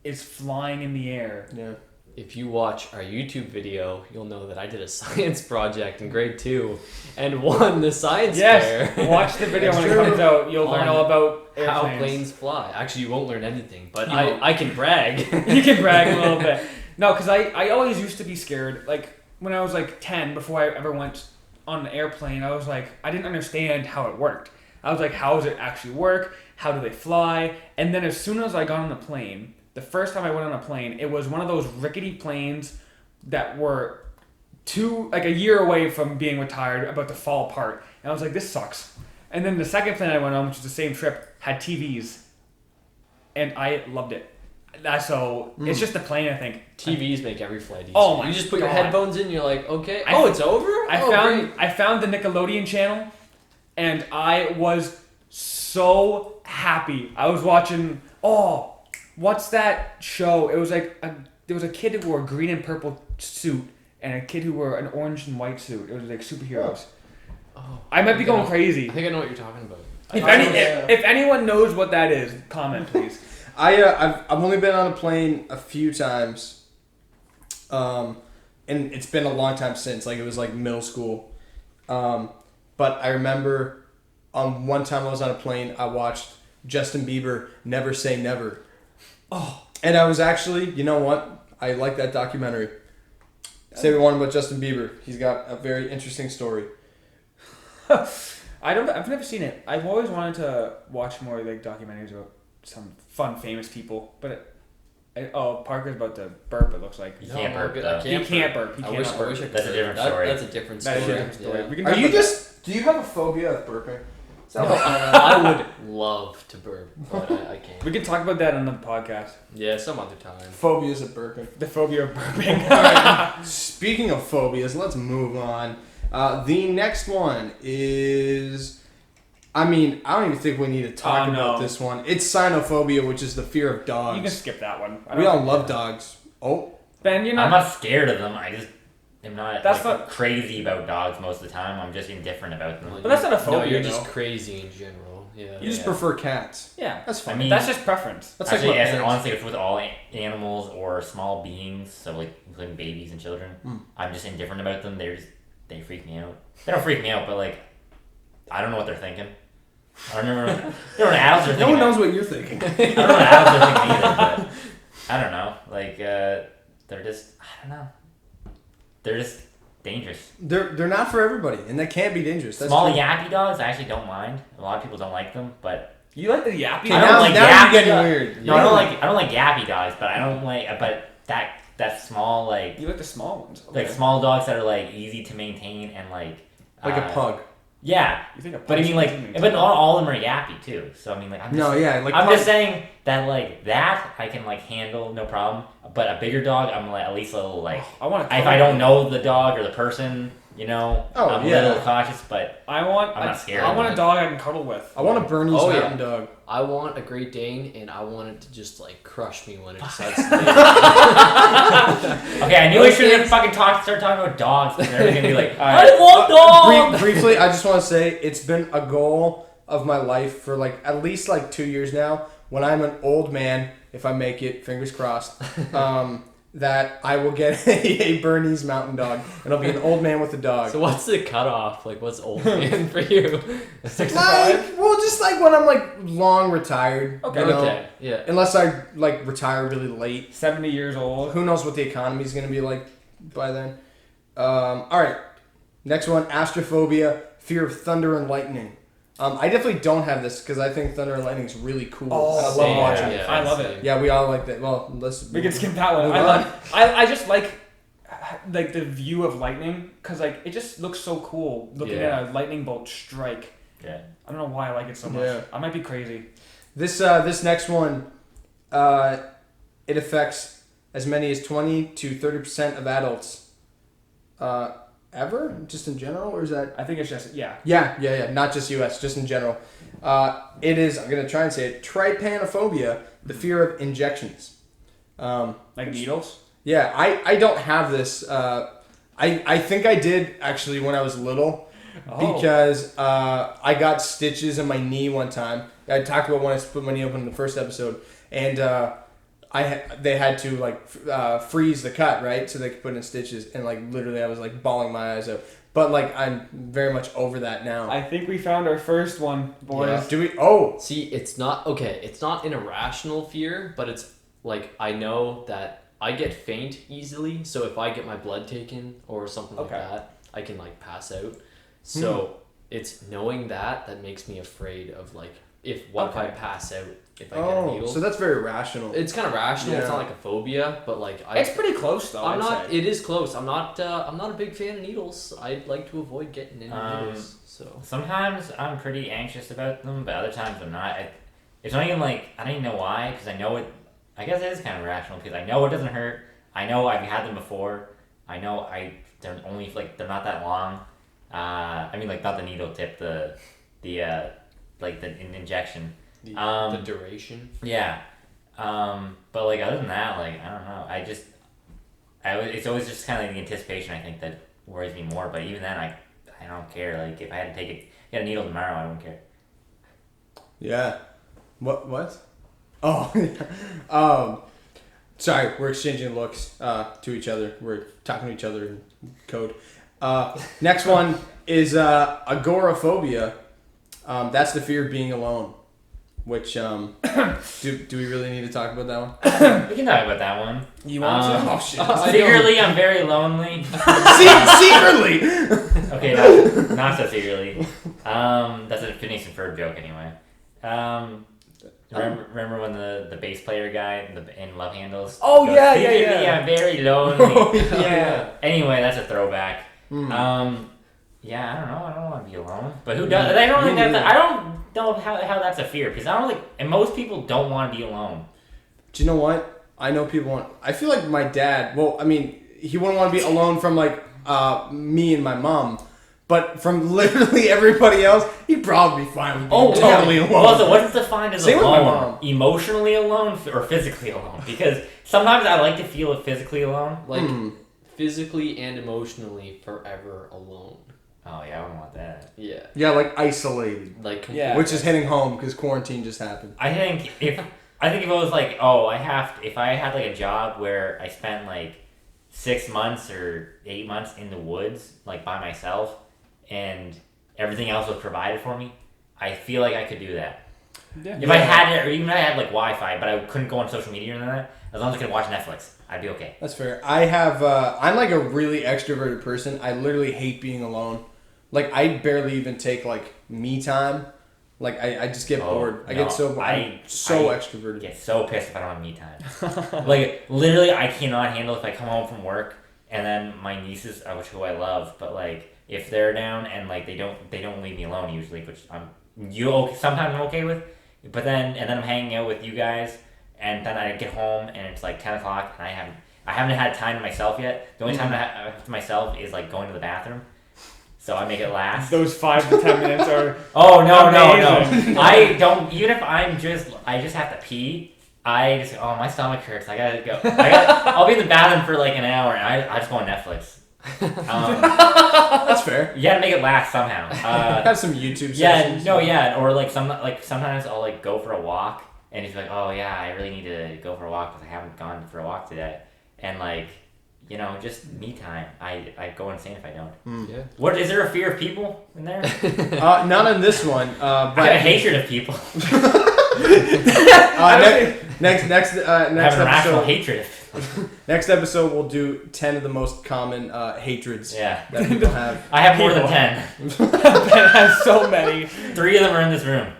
is flying in the air. Yeah. If you watch our YouTube video, you'll know that I did a science project in grade 2 and won the science fair. Yes, watch the video when it comes out. You'll learn all about airplanes. How planes fly. Actually, you won't learn anything, but I can brag. You can brag a little bit. No, because I always used to be scared. Like, when I was like 10, before I ever went on an airplane, I was like, I didn't understand how it worked. I was like, how does it actually work? How do they fly? And then as soon as I got on the plane, the first time I went on a plane, it was one of those rickety planes that were a year away from being retired, about to fall apart. And I was like, this sucks. And then the second plane I went on, which was the same trip, had TVs. And I loved it. So it's just the plane, I think. TVs make every flight easier. Oh my You just put God. your headphones in, you're like, okay. It's over? I Great. found the Nickelodeon channel, and I was so happy. I was watching, what's that show? It was like, there was a kid who wore a green and purple suit, and a kid who wore an orange and white suit. It was like superheroes. Oh, I might be going crazy. I think I know what you're talking about. If anyone knows what that is, comment, please. I've only been on a plane a few times, and it's been a long time since. Like, it was like middle school, but I remember one time I was on a plane, I watched Justin Bieber Never Say Never. And I was actually, you know what? I like that documentary. Say what you want about Justin Bieber. He's got a very interesting story. I've never seen it. I've always wanted to watch more like documentaries about some fun, famous people, but Parker's about to burp. It looks like You can't burp, I though. He can't burp. He I cannot wish burp. I could. That's a different story. That's a different That story. is a different story. Yeah. We can Are talk you about just... Do you have a phobia of burping? I would love to burp, but I can't. We can talk about that on the podcast. Yeah, some other time. Phobias of burping. The phobia of burping. Speaking of phobias, let's move on. The next one is... I mean, I don't even think we need to talk about this one. It's cynophobia, which is the fear of dogs. You can skip that one. We all love dogs. Oh. Ben, you're I'm not... not scared of them. I just am not That's like, not- crazy about dogs most of the time. I'm just indifferent about them. But that's not a phobia, No, you're though. just crazy in general. Yeah. You just prefer cats. Yeah. That's fine. I mean, That's just preference. That's Actually, like my yes, parents. honestly, it's with all animals or small beings, so like including babies and children. I'm just indifferent about them. They freak me out. They don't freak me out, but like, I don't know what they're thinking. I don't know what adults are thinking. No one knows what you're thinking. I don't know what adults are thinking either, but I don't know. Like, they're just, I don't know. They're just dangerous. They're not for everybody, and that can be dangerous. That's Small true. yappy dogs, I actually don't mind. A lot of people don't like them, but You like the yappy? Okay, I now, don't like now yappy you're getting dogs. weird. No, I don't like yappy dogs, but I don't like, but that small, like You like the small ones. small dogs that are like easy to maintain and like Like a pug. Yeah, You think a but I mean, like, but not all of them are yappy too. So I mean, like, I'm just saying that like that I can like handle no problem. But a bigger dog, I'm like at least a little like. I want if I don't know the dog or the person, you know, I'm a little cautious. But I'm not scared. I want a dog I can cuddle with. I want a Bernese Mountain Dog. I want a Great Dane, and I want it to just like crush me when it decides to. Okay, I knew I shouldn't have fucking start talking about dogs. And they're gonna be like, I want dogs. Briefly, I just want to say it's been a goal of my life for like at least like 2 years now. When I'm an old man, if I make it, fingers crossed, that I will get a Bernese Mountain Dog, and I'll be an old man with a dog. So what's the cutoff? Like, what's old man for you? 65? Well, just like when I'm like long retired. Okay. You know? Okay. Yeah. Unless I like retire really late. 70 years old. Who knows what the economy is going to be like by then. All right. Next one, astrophobia, fear of thunder and lightning. I definitely don't have this because I think thunder and lightning is really cool. Oh, I love watching yeah, it. I love it. Yeah, we all like that. Well, let's... We can skip that one. Move I on. love. I just like the view of lightning because like it just looks so cool looking at a lightning bolt strike. Yeah. I don't know why I like it so much. Yeah. I might be crazy. This next one, it affects as many as 20 to 30% of adults. Ever? Just in general, or is that? I think it's just Yeah. Not just U.S., just in general. It is. I'm gonna try and say it. Trypanophobia, the fear of injections. like needles. Yeah, I don't have this. I think I did actually when I was little, because I got stitches in my knee one time. I talked about when I split my knee open in the first episode, and they had to like freeze the cut, right, so they could put in stitches, and like literally I was like bawling my eyes out. But like I'm very much over that now. I think we found our first one, boys. Yeah. Do we? Oh, See, it's not okay. It's not an irrational fear, but it's like I know that I get faint easily. So if I get my blood taken or something like that, I can like pass out. So it's knowing that makes me afraid of like if I pass out if I get needled. So that's very rational. It's kind of rational. Yeah. It's not like a phobia, but like It's pretty close though. I'm I'd not. say. It is close. I'm not a big fan of needles. I like to avoid getting any needles. So Sometimes I'm pretty anxious about them, but other times I'm not. It's not even like I don't even know why, because I know it. I guess it is kind of rational because I know it doesn't hurt. I know I've had them before. I know they're only like they're not that long. I mean like not the needle tip, the like the injection. the duration. Yeah. But like other than that, like I don't know. It's always just kind of like the anticipation I think that worries me more. But even then, I don't care. Like if I had to get a needle tomorrow, I don't care. Yeah. What? Oh. Sorry, we're exchanging looks to each other. We're talking to each other in code. Next one is agoraphobia. That's the fear of being alone. Which do we really need to talk about that one? We can talk about that one. You want to? Oh shit! Secretly, I'm very lonely. Secretly. Okay, not so secretly. That's a Phineas and Ferb joke anyway. Remember when the bass player guy in Love Handles? Oh, goes, yeah. Secretly, I'm very lonely. Oh, Yeah. Anyway, that's a throwback. Yeah, I don't know. I don't want to be alone. But who does? I don't think that's. I don't know how that's a fear because I don't think. And most people don't want to be alone. Do you know what? I know people want. I feel like my dad. Well, I mean, he wouldn't want to be alone from like me and my mom, but from literally everybody else, he'd probably be fine with being totally alone. Well, so what's defined as Same with my alone? mom. Emotionally alone or physically alone? Because sometimes I like to feel physically alone. Like physically and emotionally forever alone. Oh yeah, I wouldn't want that. Yeah. Yeah, like isolated. Like Yeah. Which is hitting home because quarantine just happened. I think if it was like, if I had like a job where I spent like 6 months or 8 months in the woods, like by myself, and everything else was provided for me, I feel like I could do that. Yeah. If I had it, or even if I had like Wi-Fi, but I couldn't go on social media or anything like that, as long as I could watch Netflix, I'd be okay. That's fair. I have. I'm like a really extroverted person. I literally hate being alone. Like I barely even take like me time. Like I just get bored. I get so bored. I'm so extroverted. I get so pissed if I don't have me time. Like literally, I cannot handle if I come home from work and then my nieces, who I love, but like if they're down and like they don't leave me alone usually, which sometimes I'm okay with. But then I'm hanging out with you guys, and then I get home and it's like 10 o'clock and I haven't had time to myself yet. The only time I have to myself is like going to the bathroom. So I make it last. Those 5 to 10 minutes are. Oh no! I don't. Even if I just have to pee. I just my stomach hurts. I gotta go. I'll be in the bathroom for like an hour, and I just go on Netflix. That's fair. You gotta make it last somehow. Have some YouTube sessions. Or like sometimes I'll like go for a walk, and he's like, oh yeah, I really need to go for a walk because I haven't gone for a walk today, and like. Just me time. I go insane if I don't. Yeah. What is there a fear of people in there? Not in this one. But I have a hatred of people. Next I have an irrational episode. Hatred. Next episode, we'll do 10 of the most common hatreds that people have. I have more than 10. Ben has so many. 3 of them are in this room.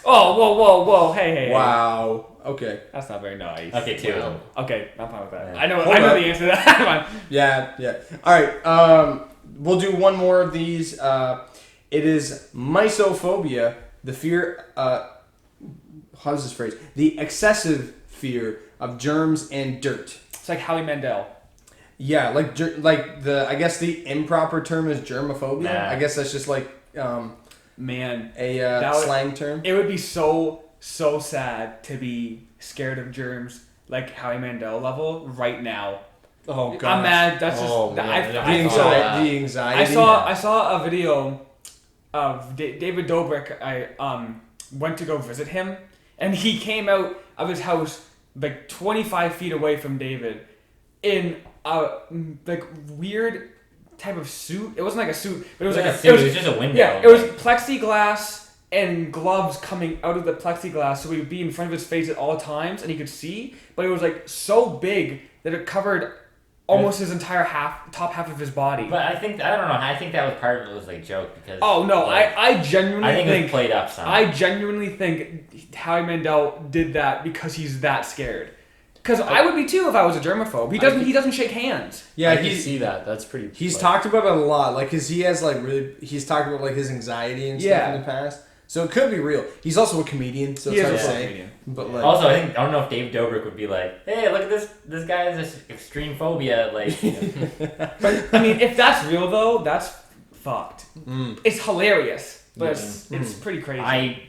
Oh, whoa. Hey. Wow. Okay. That's not very nice. Okay, 2 of them. Okay, I'm fine with that. Yeah. I know the answer to that. Yeah. All right. We'll do one more of these. It is mysophobia, the fear. How's this phrase? The excessive fear of germs and dirt. It's like Howie Mandel. Yeah, like I guess the improper term is germophobia. Nah. I guess that's just like Man, a slang term. It would be so sad to be scared of germs like Howie Mandel level right now. Oh god, I'm mad. That's Oh, just man. the anxiety. I saw a video of David Dobrik. I went to go visit him, and he came out of his house like 25 feet away from David in a like weird type of suit. It wasn't like a suit, but it was like a suit. It was just a window. Yeah, it was plexiglass and gloves coming out of the plexiglass, so he would be in front of his face at all times, and he could see. But it was like so big that it covered almost his entire top half of his body. But I don't know. I think that was part of it was like joke because. Oh no! Like, I genuinely think it was played up some. I genuinely think Howie Mandel did that because he's that scared. Because I would be too if I was a germaphobe. He doesn't shake hands. Yeah, I can see that. That's pretty. He's talked about it a lot, like, cause he has he's talked about like his anxiety and stuff in the past. So it could be real. He's also a comedian, so it's hard to say. But like, also, I don't know if Dave Dobrik would be like, "Hey, look at this guy has this extreme phobia." Like, But I mean, if that's real though, that's fucked. It's hilarious, but it's pretty crazy. I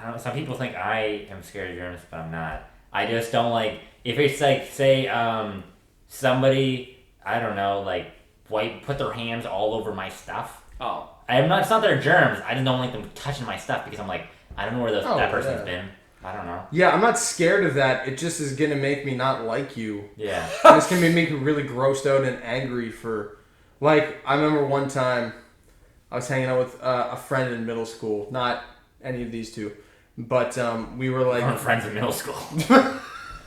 don't know. Some people think I am scared of germs, but I'm not. I just don't like if it's like say somebody I don't know like put their hands all over my stuff. Oh. It's not their germs. I just don't like them touching my stuff because I'm like, I don't know where that person's been. I don't know. Yeah, I'm not scared of that. It just is gonna make me not like you. Yeah. And it's gonna make me really grossed out and angry for, like, I remember one time I was hanging out with a friend in middle school. Not any of these two, but we were like friends in middle school.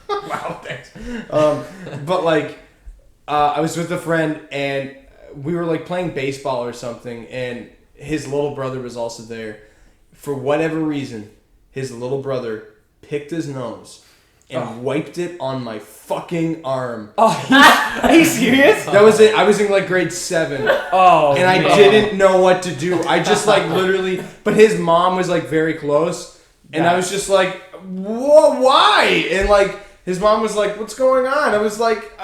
Wow, thanks. But like, I was with a friend and we were like playing baseball or something, and his little brother was also there. For whatever reason, his little brother picked his nose and wiped it on my fucking arm. Oh, are you serious? That was it. I was in like grade 7. Oh, and I didn't know what to do. I just like literally, but his mom was like very close, and I was just like, whoa, why? And like, his mom was like, what's going on? I was like,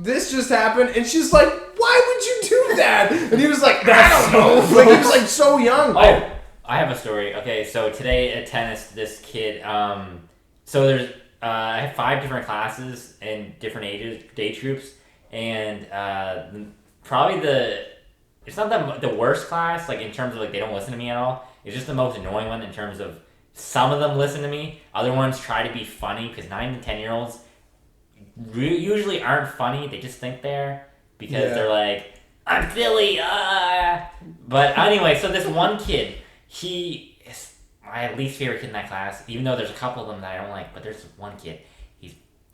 this just happened. And she's like, why would you do that? And he was like, I don't know. Like, he was like so young. Oh, I have a story. Okay, so today at tennis, this kid, so there's, I have 5 different classes in different age groups. And probably it's not the worst class, like in terms of like they don't listen to me at all. It's just the most annoying one in terms of some of them listen to me. Other ones try to be funny because 9 and 10-year-olds usually aren't funny. They just think they're because they're like, I'm silly. But anyway, so this one kid, he is my least favorite kid in that class, even though there's a couple of them that I don't like, but there's one kid. He's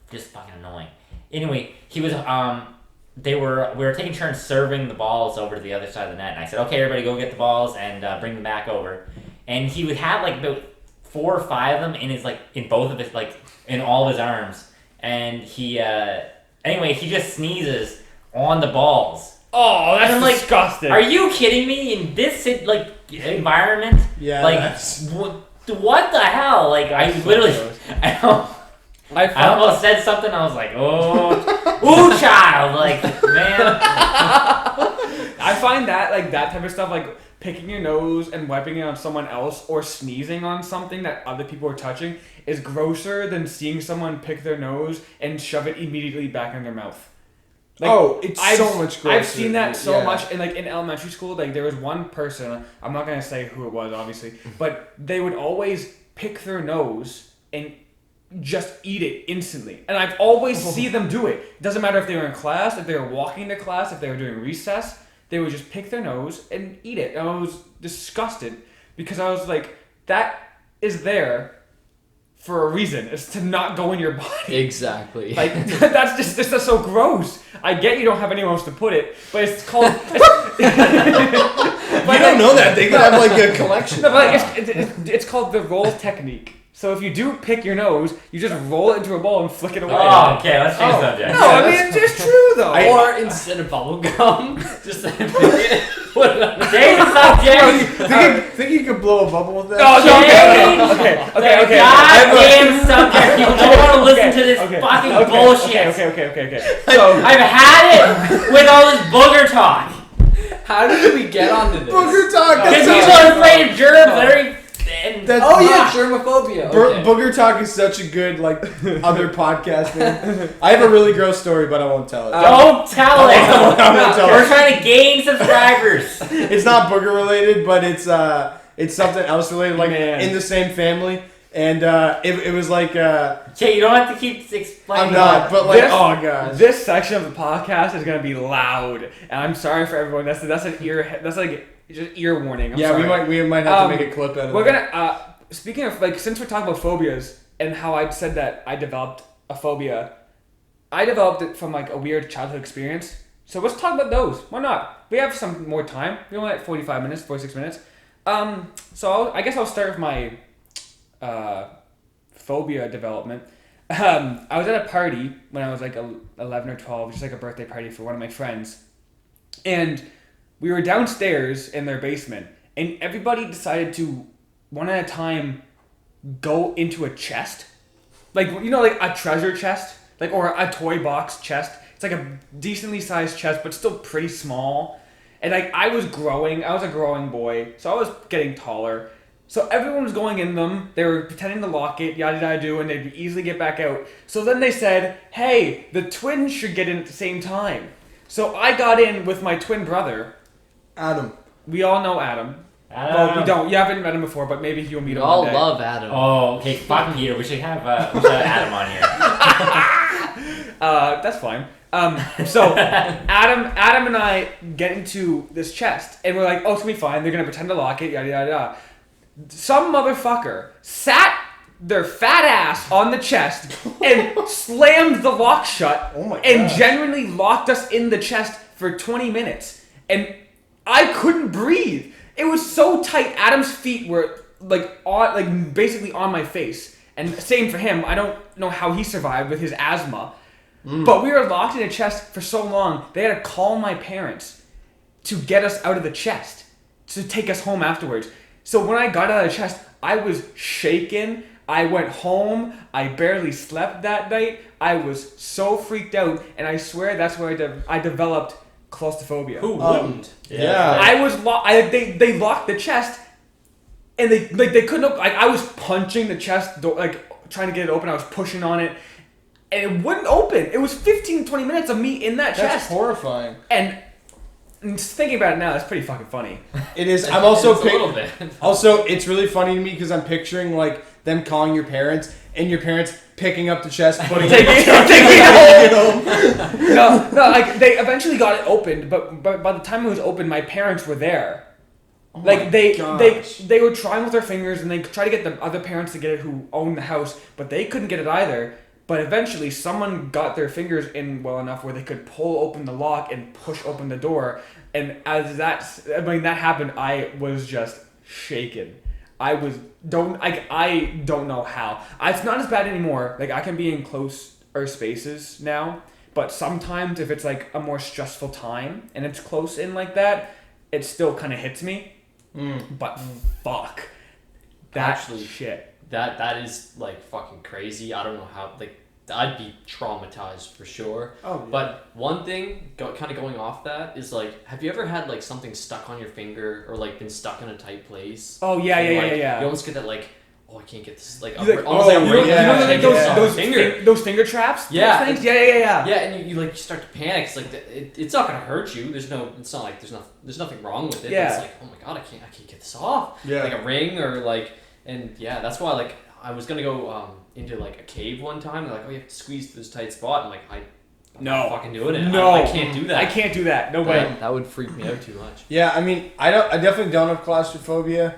just fucking annoying. Anyway, he was, we were taking turns serving the balls over to the other side of the net, and I said, okay, everybody go get the balls and bring them back over. And he would have like about 4 or 5 of them in his in both of his in all of his arms, and he anyway he just sneezes on the balls, Oh, that's And I'm like, disgusting. Are you kidding me? In this environment? Yeah. Like, what the hell? Like, I That's so literally, gross. I almost said something. I was like, ooh, child. Like, man. I find that type of stuff, like picking your nose and wiping it on someone else or sneezing on something that other people are touching, is grosser than seeing someone pick their nose and shove it immediately back in their mouth. Like, it's so much grosser. I've seen that so Yeah. much, and like in elementary school, like there was one person. I'm not gonna say who it was, obviously, but they would always pick their nose and just eat it instantly. And I've always see them do it. It doesn't matter if they were in class, if they were walking to class, if they were doing recess. They would just pick their nose and eat it. And I was disgusted because I was like, that is there for a reason. It's to not go in your body. Exactly. Like, that's just so gross. I get you don't have anywhere else to put it, but it's called... You don't know that. They could have like a collection. No, but like, it's called the roll technique. So if you do pick your nose, you just roll it into a ball and flick it away. Oh, okay. Let's change subject. No, I mean, it's true though. Or instead of bubble gum, just pick it, put it on the Change the subject. Think you could blow a bubble with that? No, Change okay. the goddamn subject. People don't want to listen to this fucking bullshit. Okay. So I've had it with all this booger talk. How did we get onto this? Booger talk. Because That's people are afraid of germs. That's Oh yeah, germophobia. Okay. Booger talk is such a good other podcast name. I have a really gross story, but I won't tell it. Don't tell it. I won't tell We're it. trying to gain subscribers. It's not booger related, but it's something else related, like Man. in the same family. And it was like Okay, you don't have to keep explaining. I'm not, but like This- oh god. this section of the podcast is gonna be loud, and I'm sorry for everyone. That's just ear warning. I'm Yeah, sorry. we might have to make a clip out of We're that. gonna speaking of since we're talking about phobias and how I said that I developed a phobia, I developed it from a weird childhood experience. So let's talk about those. Why not? We have some more time. We only have 46 minutes. So I guess I'll start with my phobia development. I was at a party when I was 11 or 12, just a birthday party for one of my friends, and we were downstairs in their basement, and everybody decided to, one at a time, go into a chest. A treasure chest, or a toy box chest. It's a decently sized chest, but still pretty small. And I was growing. I was a growing boy, so I was getting taller. So everyone was going in them. They were pretending to lock it, yada yada do, and they'd easily get back out. So then they said, "Hey, the twins should get in at the same time." So I got in with my twin brother. Adam. We all know Adam. Well, we don't. You haven't met him before, but maybe you'll meet We him all one day. love Adam. Oh, okay. Fuck Peter. We should have Adam on here. That's fine. So Adam and I get into this chest, and we're like, "Oh, it's gonna be fine. They're gonna pretend to lock it, yada yada yada." Some motherfucker sat their fat ass on the chest and slammed the lock shut, Oh my and gosh. genuinely locked us in the chest for 20 minutes, and I couldn't breathe. It was so tight. Adam's feet were basically on my face, and same for him. I don't know how he survived with his asthma. But we were locked in a chest for so long, they had to call my parents to get us out of the chest, to take us home afterwards. So when I got out of the chest, I was shaken. I went home. I barely slept that night. I was so freaked out, and I swear that's where I developed claustrophobia. Who wouldn't? Yeah. I was they locked the chest, and they couldn't open. I was punching the chest door, trying to get it open. I was pushing on it, and it wouldn't open. It was 15-20 minutes of me in that That's chest. horrifying. And just thinking about it now, it's pretty fucking funny. It is. I'm also It's a little bit. Also, it's really funny to me because I'm picturing them calling your parents and your parents picking up the chest, putting Taking it home. No, they eventually got it opened, but by the time it was open, my parents were there. They were trying with their fingers, and they tried to get the other parents to get it who owned the house, but they couldn't get it either. But eventually, someone got their fingers in well enough where they could pull open the lock and push open the door. And as that happened, I was just shaken. I don't know how. It's not as bad anymore. I can be in closer spaces now, But sometimes if it's like a more stressful time and it's close in like that, it still kind of hits me. But fuck. That Actually, shit. That is like fucking crazy. I don't know how, like, I'd be traumatized for sure. Oh, yeah. But one thing, kind of going off that, is like, have you ever had like something stuck on your finger or like been stuck in a tight place? Oh yeah, And, yeah, like, yeah. You almost get that like, oh, I can't get this, like, You like, almost like a ring. you know yeah, like yeah. those finger traps? Yeah. Those things? Yeah. Yeah, and you like you start to panic. It's like it's not gonna hurt you. It's not like there's nothing wrong with it. Yeah. It's like, oh my god, I can't get this off. Yeah. Like a ring or like, and yeah, that's why like I was gonna go into like a cave one time. They're like, oh, you have to squeeze this tight spot. I'm like, I'm not fucking doing it. No, I can't do that. I can't do that. No way. That would freak me out too much. Yeah, I mean, I definitely don't have claustrophobia,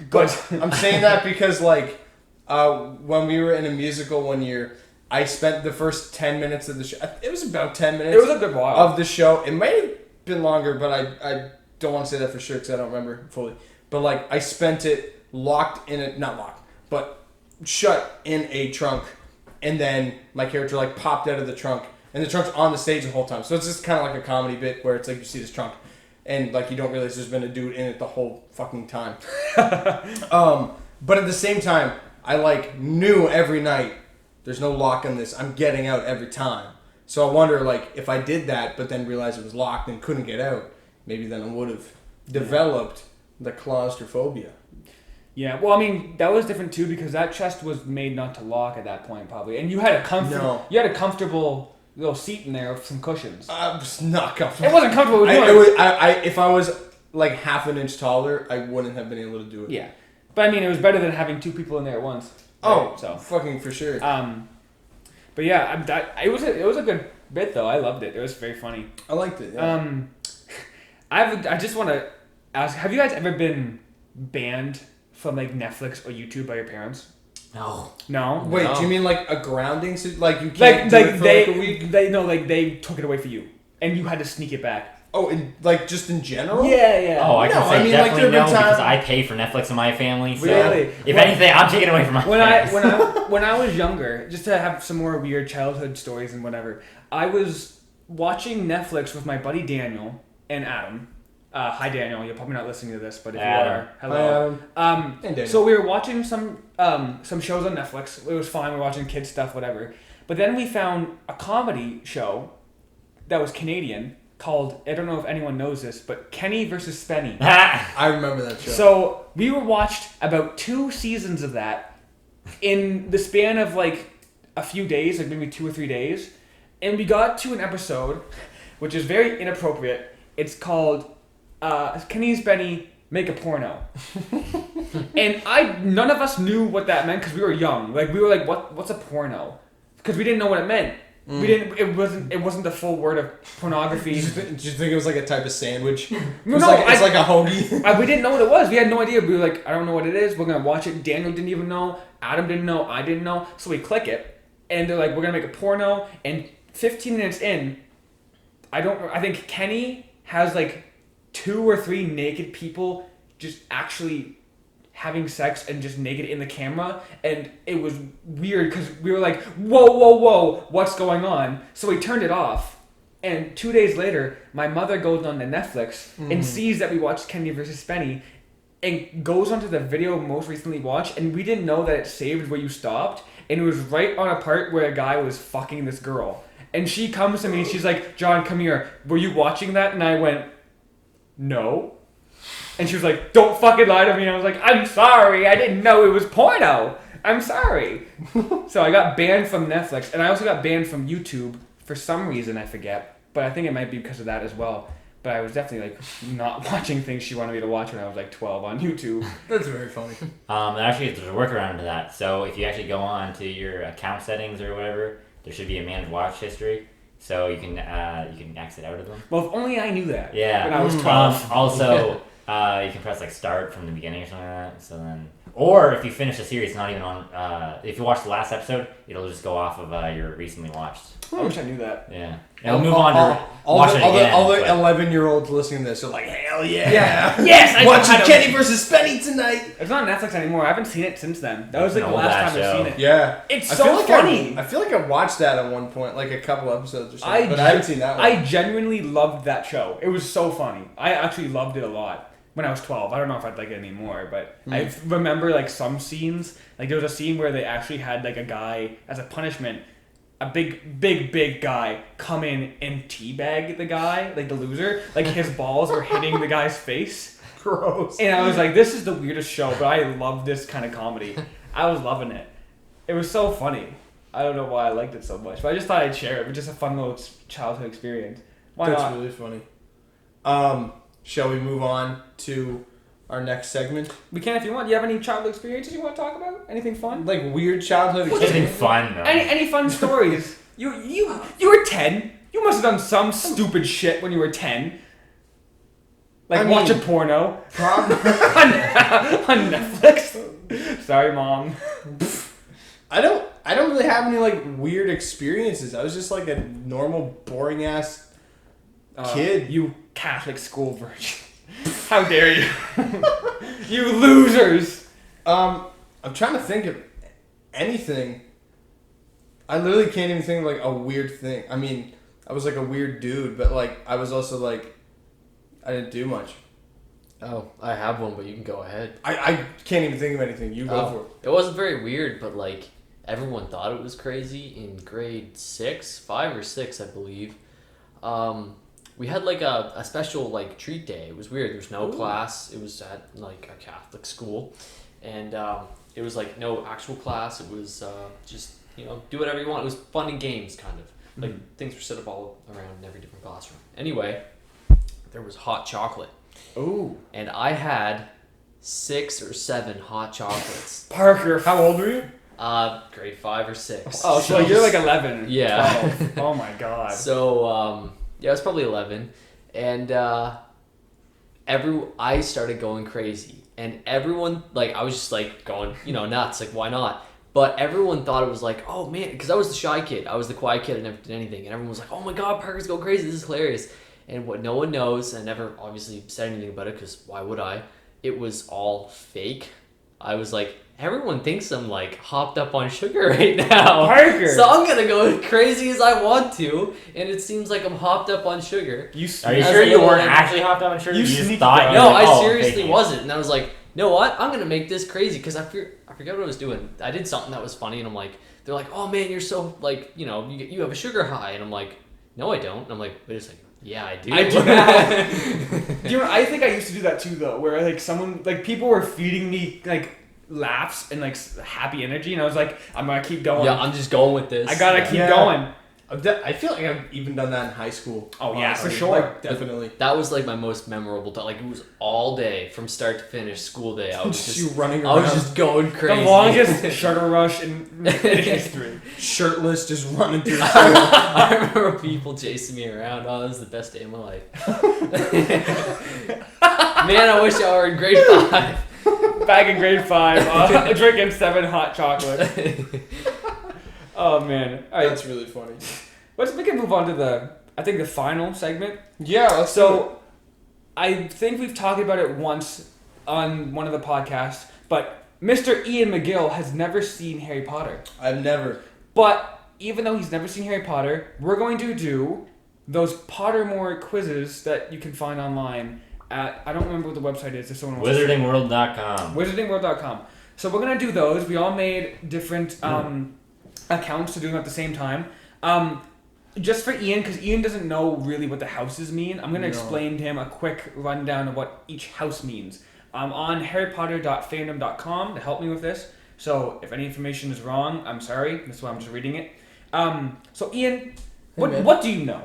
but I'm saying that because like when we were in a musical one year, I spent the first 10 minutes of the show. It was about 10 minutes. It was a good while of the show. It might have been longer, but I don't want to say that for sure because I don't remember fully. But like I spent it locked in it, not locked, but shut in a trunk, and then my character like popped out of the trunk, and the trunk's on the stage the whole time. So it's just kind of like a comedy bit where it's like you see this trunk, and like you don't realize there's been a dude in it the whole fucking time. But at the same time, I like knew every night there's no lock on this. I'm getting out every time. So I wonder like if I did that, but then realized it was locked and couldn't get out, maybe then I would have developed the claustrophobia. Yeah, well, I mean, that was different too because that chest was made not to lock at that point, probably, and you had a comfortable little seat in there with some cushions. I was not comfortable. It wasn't comfortable. If I was like half an inch taller, I wouldn't have been able to do it. Yeah, but I mean, it was better than having two people in there at once. Oh, right? So fucking for sure. But yeah, it was a good bit though. I loved it. It was very funny. I liked it. Yeah. I just want to ask: have you guys ever been banned from like Netflix or YouTube by your parents? No. No. Wait, No. do you mean like a grounding? Like you can't do it for like a week? They took it away for you, and you had to sneak it back. Oh, like just in general? Yeah. Oh, I can No, say I mean, like, definitely there no have been because times- I pay for Netflix in my family. So Really? if anything, I'm taking away from my parents. When I was younger, just to have some more weird childhood stories and whatever, I was watching Netflix with my buddy Daniel and Adam. Hi Daniel, you're probably not listening to this, but if Adam. you are, hello. And Daniel. So we were watching some shows on Netflix. It was fine. We were watching kids stuff, whatever. But then we found a comedy show that was Canadian called, I don't know if anyone knows this, but Kenny versus Spenny. I remember that show. So we watched about 2 seasons of that in the span of like a few days, like maybe 2 or 3 days. And we got to an episode, which is very inappropriate. It's called Kenny and Spenny Make a Porno. And none of us knew what that meant because we were young. Like we were like, what's a porno? Because we didn't know what it meant. We didn't. It wasn't the full word of pornography. Did you think it was like a type of sandwich? It's No, like a hoagie. We didn't know what it was. We had no idea. We were like, I don't know what it is. We're gonna watch it. Daniel didn't even know. Adam didn't know. I didn't know. So we click it, and they're like, we're gonna make a porno. And 15 minutes in, I think Kenny has like 2 or 3 naked people just actually having sex and just naked in the camera, and it was weird because we were like, whoa, what's going on? So we turned it off, and 2 days later, my mother goes on to Netflix and sees that we watched Kenny versus Spenny, and goes onto the video most recently watched, and we didn't know that it saved where you stopped, and it was right on a part where a guy was fucking this girl, and she comes to me and she's like, John, come here, were you watching that? And I went, no. And she was like, don't fucking lie to me. And I was like, I'm sorry. I didn't know it was porno. I'm sorry. So I got banned from Netflix. And I also got banned from YouTube for some reason. I forget. But I think it might be because of that as well. But I was definitely like not watching things she wanted me to watch when I was like 12 on YouTube. That's very funny. Actually, there's a workaround to that. So if you actually go on to your account settings or whatever, there should be a managed watch history. So you can exit out of them. Well, if only I knew that Yeah. when I was 12. Also, You can press like start from the beginning or something like that. So then, or if you finish the series, it's not even on. If you watch the last episode, it'll just go off of your recently watched. I wish I knew that. Yeah, it'll move on to watch it again. All the 11-year-olds listening to this are like, hell yeah! Yes, I watching Kenny versus Spenny tonight. It's not on Netflix anymore. I haven't seen it since then. That was like An the old last ass time I've show. seen it. Yeah, It's I so feel like funny. I feel like I watched that at one point, like a couple episodes or something. But I haven't seen that one. I genuinely loved that show. It was so funny. I actually loved it a lot when I was 12. I don't know if I'd like it anymore, but I remember like some scenes. Like there was a scene where they actually had like a guy as a punishment, a big guy come in and teabag the guy, like the loser. Like his balls were hitting the guy's face. Gross. And I was like, this is the weirdest show, but I love this kind of comedy. I was loving it. It was so funny. I don't know why I liked it so much, but I just thought I'd share it. It was just a fun little childhood experience. Why That's not? really funny. Shall we move on to our next segment? We can if you want. Do you have any childhood experiences you want to talk about? Anything fun? Like weird childhood Anything experience? fun though. Any fun stories? You were 10. You must have done some stupid shit when you were 10. Like I mean, watch a porno Probably. on Netflix. Sorry, Mom. I don't really have any like weird experiences. I was just like a normal boring ass kid. You Catholic school virgin. How dare you? You losers. I'm trying to think of anything. I literally can't even think of like a weird thing. I mean, I was like a weird dude, but like I was also like I didn't do much. Oh, I have one, but you can go ahead. I can't even think of anything. You go for it. It wasn't very weird, but like everyone thought it was crazy in grade 5 or 6, I believe. We had like a special like treat day. It was weird. There was no class. It was at like a Catholic school, and it was like no actual class. It was just do whatever you want. It was fun and games kind of like things were set up all around in every different classroom. Anyway, there was hot chocolate. Ooh. And I had 6 or 7 hot chocolates. Parker, how old were you? Grade 5 or 6. Oh, so you're like 11. Yeah. 12. Oh my god. So yeah, I was probably 11, and I started going crazy, and everyone I was just like going nuts, like why not? But everyone thought it was like, oh man, because I was the shy kid, I was the quiet kid, I never did anything, and everyone was like, oh my god, Parker's going crazy, this is hilarious. And what no one knows, I never obviously said anything about it because why would I? It was all fake. I was like, everyone thinks I'm like hopped up on sugar right now. Parker! So I'm gonna go as crazy as I want to, and it seems like I'm hopped up on sugar. You Are you As sure a you little weren't kid. actually hopped up on sugar? You You just sneaky thought. guy. You No, were I like, oh, seriously faking it. wasn't, and I was like, you know what? I'm gonna make this crazy because I forget what I was doing. I did something that was funny, and I'm like, they're like, oh man, you're so like you have a sugar high, and I'm like, no, I don't. And I'm like, wait a second. Yeah, I do. I do that. I think I used to do that too, though, where like someone, like people were feeding me like laughs and like happy energy, and I was like, I'm gonna keep going. Yeah, I'm just going with this. I gotta keep Yeah. going. I feel like I've even done that in high school. Oh, yeah, for honestly. sure. Like, definitely. That was like my most memorable time. Like it was all day from start to finish, school day. I was Just just you running I around, was just going crazy. The longest sugar rush in history. shirtless, just running through the I remember people chasing me around. Oh, that was the best day of my life. Man, I wish I were in grade 5. Back in grade 5, drinking 7 hot chocolate. Oh man! All right, That's really funny. we can move on to the final segment. Yeah, let's do it. So, I think we've talked about it once on one of the podcasts, but Mr. Ian McGill has never seen Harry Potter. I've never. But even though he's never seen Harry Potter, we're going to do those Pottermore quizzes that you can find online at, I don't remember what the website is. If someone wants to say. Wizardingworld.com. Wizardingworld.com. So we're going to do those. We all made different accounts to do them at the same time. Just for Ian, because Ian doesn't know really what the houses mean, I'm going to explain to him a quick rundown of what each house means. I'm on harrypotter.fandom.com to help me with this. So if any information is wrong, I'm sorry. That's why I'm just reading it. So Ian, what do you know?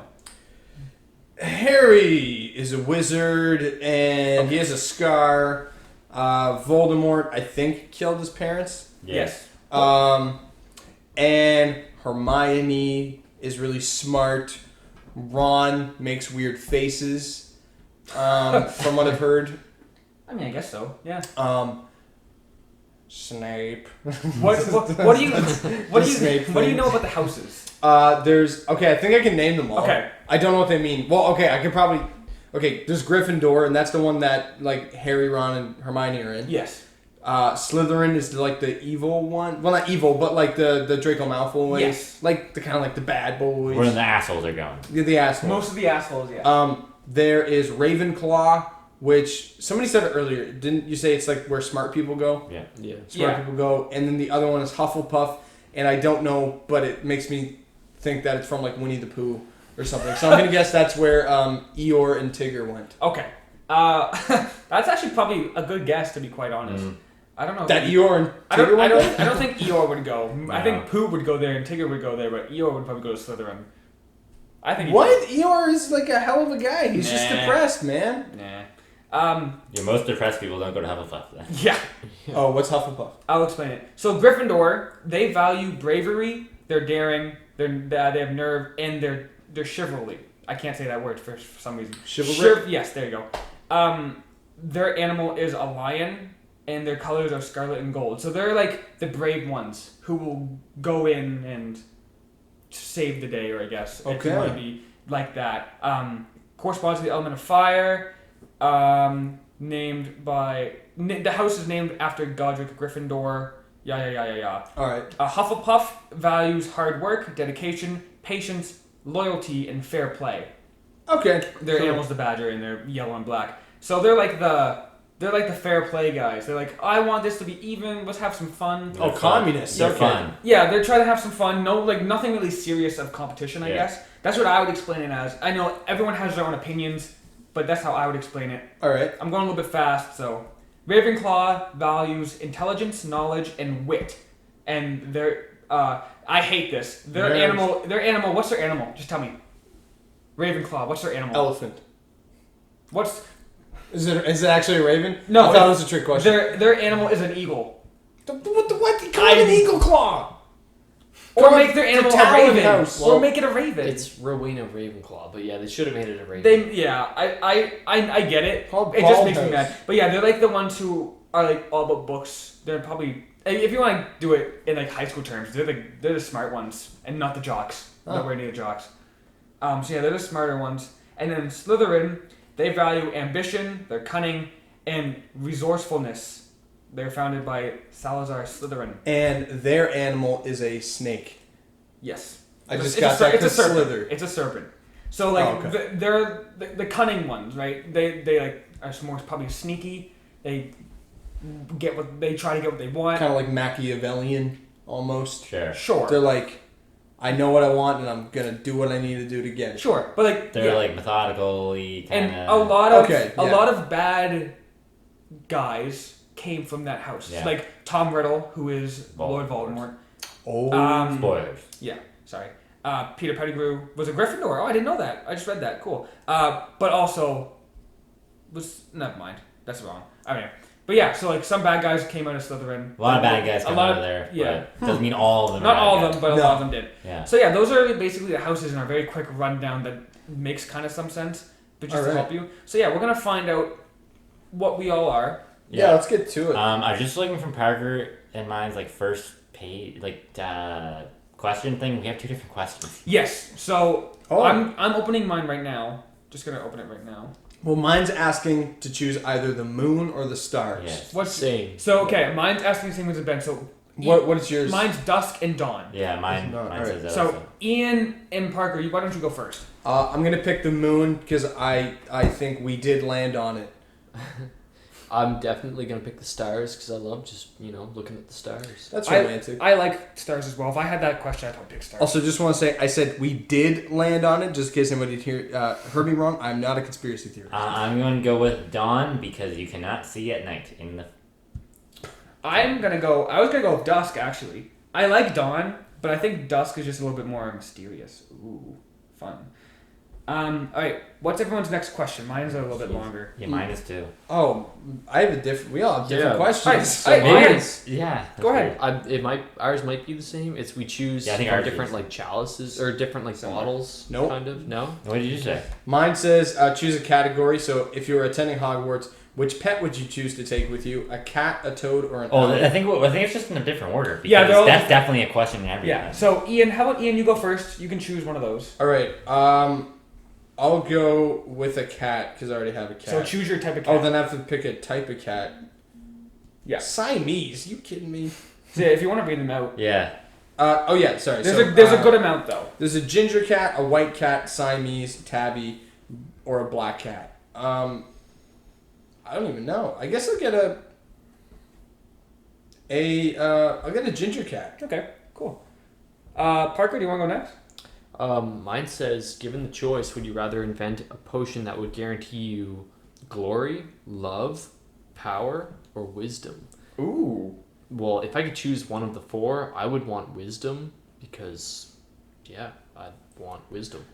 Harry is a wizard, and he has a scar. Voldemort, I think, killed his parents. Yes. And Hermione is really smart. Ron makes weird faces, from what I've heard. I mean, I guess so. Yeah. Snape. What do you know about the houses? Okay, I think I can name them all. Okay. I don't know what they mean. Well, okay, I can probably. Okay, there's Gryffindor, and that's the one that like Harry, Ron, and Hermione are in. Yes. Slytherin is like the evil one. Well, not evil, but like the Draco Malfoy. Yes. Like the kind of like the bad boys. Where the assholes are going. The assholes. Most of the assholes, yeah. There is Ravenclaw, which somebody said it earlier. Didn't you say it's like where smart people go? Yeah. Yeah. Smart people go, and then the other one is Hufflepuff, and I don't know, but it makes me think that it's from like Winnie the Pooh or something. So I'm gonna guess that's where Eeyore and Tigger went. Okay. That's actually probably a good guess, to be quite honest. I don't know. That Eeyore and Tigger went. I don't think Eeyore would go. No. I think Pooh would go there and Tigger would go there, but Eeyore would probably go to Slytherin. I think. What? Eeyore is like a hell of a guy. He's just Nah. depressed, man. Nah. Yeah, most depressed people don't go to Hufflepuff then. Yeah. Oh, what's Hufflepuff? I'll explain it. So Gryffindor, they value bravery, they're daring, they have nerve, and they're chivalry. I can't say that word for some reason. Chivalry? Yes, there you go. Their animal is a lion, and their colors are scarlet and gold. So they're like the brave ones who will go in and save the day, or I guess if you want to be like that. Corresponds to the element of fire. Named by the house is named after Godric Gryffindor. Yeah. All right. Hufflepuff values hard work, dedication, patience, loyalty, and fair play. Okay. Their cool. animal's the badger, and they're yellow and black. So they're like the fair play guys. They're like, I want this to be even. Let's have some fun. Oh, communists. They're Okay. fun. Yeah, they're trying to have some fun. No, like nothing really serious of competition. I guess that's what I would explain it as. I know everyone has their own opinions, but that's how I would explain it. All right. I'm going a little bit fast, so Ravenclaw values intelligence, knowledge, and wit, and I hate this. Their animal. What's their animal? Just tell me. Ravenclaw. What's their animal? Elephant. Is it actually a raven? No, I thought it was a trick question. Their animal is an eagle. What? Call it an eagle claw. Or make their animal a Vitale raven. house. Or make it a raven. It's Rowena Ravenclaw, but yeah, they should have made it a raven. I get it. Called It just Bald makes me House. mad. But yeah, they're like the ones who are like all about books. They're probably, if you want to do it in like high school terms, they're the smart ones and not the jocks. Nowhere near the jocks. So yeah, they're the smarter ones. And then Slytherin, they value ambition, they're cunning, and resourcefulness. They're founded by Salazar Slytherin. And their animal is a snake. Yes. I just It's got that it's a because serpent. Slither. It's a serpent. So like Oh, okay. they're the cunning ones, right? They like are more probably sneaky. They try to get what they want. Kind of like Machiavellian, almost. Sure. Sure. They're like, I know what I want, and I'm gonna do what I need to do to get it. Sure, but like They're like methodically kind of. and a lot of Okay, a yeah. lot of bad guys came from that house. Yeah. Like Tom Riddle, who is Lord Voldemort. Oh. Spoilers. Yeah, sorry. Peter Pettigrew was a Gryffindor. Oh, I didn't know that. I just read that. Cool. But also never mind. That's wrong. I mean, but yeah. So like some bad guys came out of Slytherin. A lot of bad guys come out of there. Yeah. But doesn't mean all of them. Not are all bad of them, guys. but a lot of them did. Yeah. So yeah, those are basically the houses in our very quick rundown that makes kind of some sense, but just to Alright. help you. So yeah, we're gonna find out what we all are. Yeah, let's get to it. I was just looking from Parker and mine's like first page question thing. We have two different questions. Yes. So Oh. I'm opening mine right now. Just gonna open it right now. Well, mine's asking to choose either the moon or the stars. Yes. What's Same. So okay, mine's asking the same as Ben. So What is yours? mine's dusk and dawn. Yeah, mine Alright. says that. So also. Ian and Parker, why don't you go first? I'm gonna pick the moon because I think we did land on it. I'm definitely gonna pick the stars because I love just looking at the stars. That's romantic. I like stars as well. If I had that question, I'd probably pick stars. Also, just want to say, I said we did land on it, just in case anybody heard me wrong. I'm not a conspiracy theorist. I'm going to go with dawn because you cannot see at night in the. I was gonna go with dusk actually. I like dawn, but I think dusk is just a little bit more mysterious. Ooh, fun. Alright, what's everyone's next question? Mine's a little bit longer. Yeah, mine is too. Oh, I have we all have different Yeah. questions. Alright, so- alright, Maybe Ian. it's Yeah. that's Go ahead. weird. ours might be the same. It's we choose Yeah, I think from ours different is. like chalices or different like Similar. bottles. Nope. Kind of. No. What did you say? Mine says choose a category. So if you were attending Hogwarts, Which pet would you choose to take with you? A cat, a toad, or an Oh, owl? I think it's just in a different order. Because Yeah, they're all that's different. definitely a question in every. Yeah. So Ian, how about Ian? You go first. You can choose one of those. All right. I'll go with a cat because I already have a cat. So choose your type of cat. Oh, then I have to pick a type of cat. Yeah. Siamese? You kidding me? So if you want to read them out. Yeah. Oh yeah, sorry. There's a good amount though. There's a ginger cat, a white cat, Siamese, tabby, or a black cat. I don't even know. I guess I'll get I'll get a ginger cat. Okay. Cool. Parker, do you want to go next? Mine says, given the choice, would you rather invent a potion that would guarantee you glory, love, power, or wisdom? Ooh. Well, if I could choose one of the four, I would want wisdom because, yeah, I want wisdom.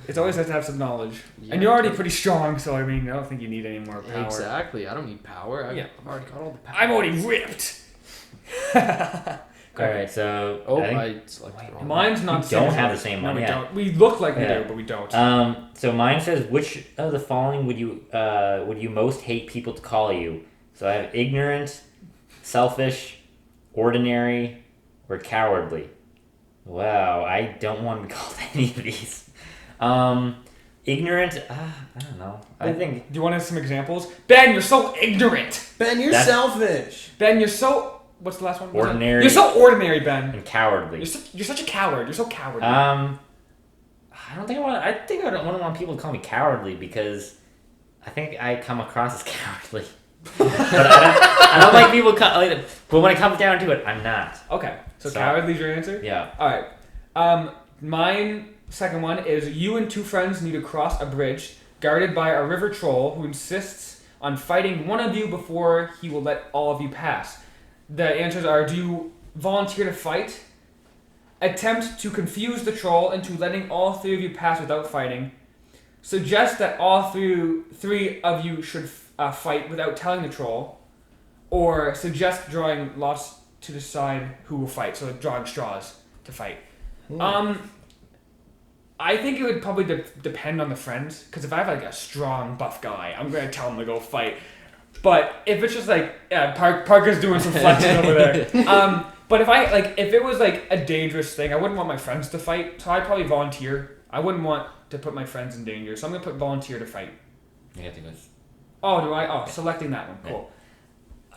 It's always nice to have some knowledge. Yeah. And you're already pretty strong, so I mean, I don't think you need any more power. Exactly. I don't need power. I've already got all the power. I'm already ripped. All right, so Oh, I think, I selected the wrong one. Mine's not. We the same don't as have yours. the same No, one, we yeah. don't. We look like we Yeah. do, but we don't. so mine says, which of the following would you most hate people to call you? So I have ignorant, selfish, ordinary, or cowardly. Wow, I don't want to be called any of these. Ignorant, I don't know. I think Do you want some examples? Ben, you're so ignorant. Ben, you're That's- selfish. Ben, you're so. What's the last one? What's that? Ordinary. You're so ordinary, Ben. and cowardly. You're such a coward. You're so cowardly. I don't think I don't want people to call me cowardly because I think I come across as cowardly. But I don't like people but when it comes down to it, I'm not. Okay, so So- cowardly's your answer? Yeah. Alright. Mine, second one, is you and two friends need to cross a bridge guarded by a river troll who insists on fighting one of you before he will let all of you pass. The answers are, do you volunteer to fight? Attempt to confuse the troll into letting all three of you pass without fighting. Suggest that all three of you should fight without telling the troll. Or suggest drawing lots to decide who will fight. So drawing straws to fight. I think it would probably depend on the friends. Because if I have like a strong buff guy, I'm going to tell him to go fight. But if it's just like, yeah, Parker's doing some flexing over there. But if it was like a dangerous thing, I wouldn't want my friends to fight. So I'd probably volunteer. I wouldn't want to put my friends in danger. So I'm going to put volunteer to fight. You have to go. Oh, do I? Oh, selecting that one. Cool.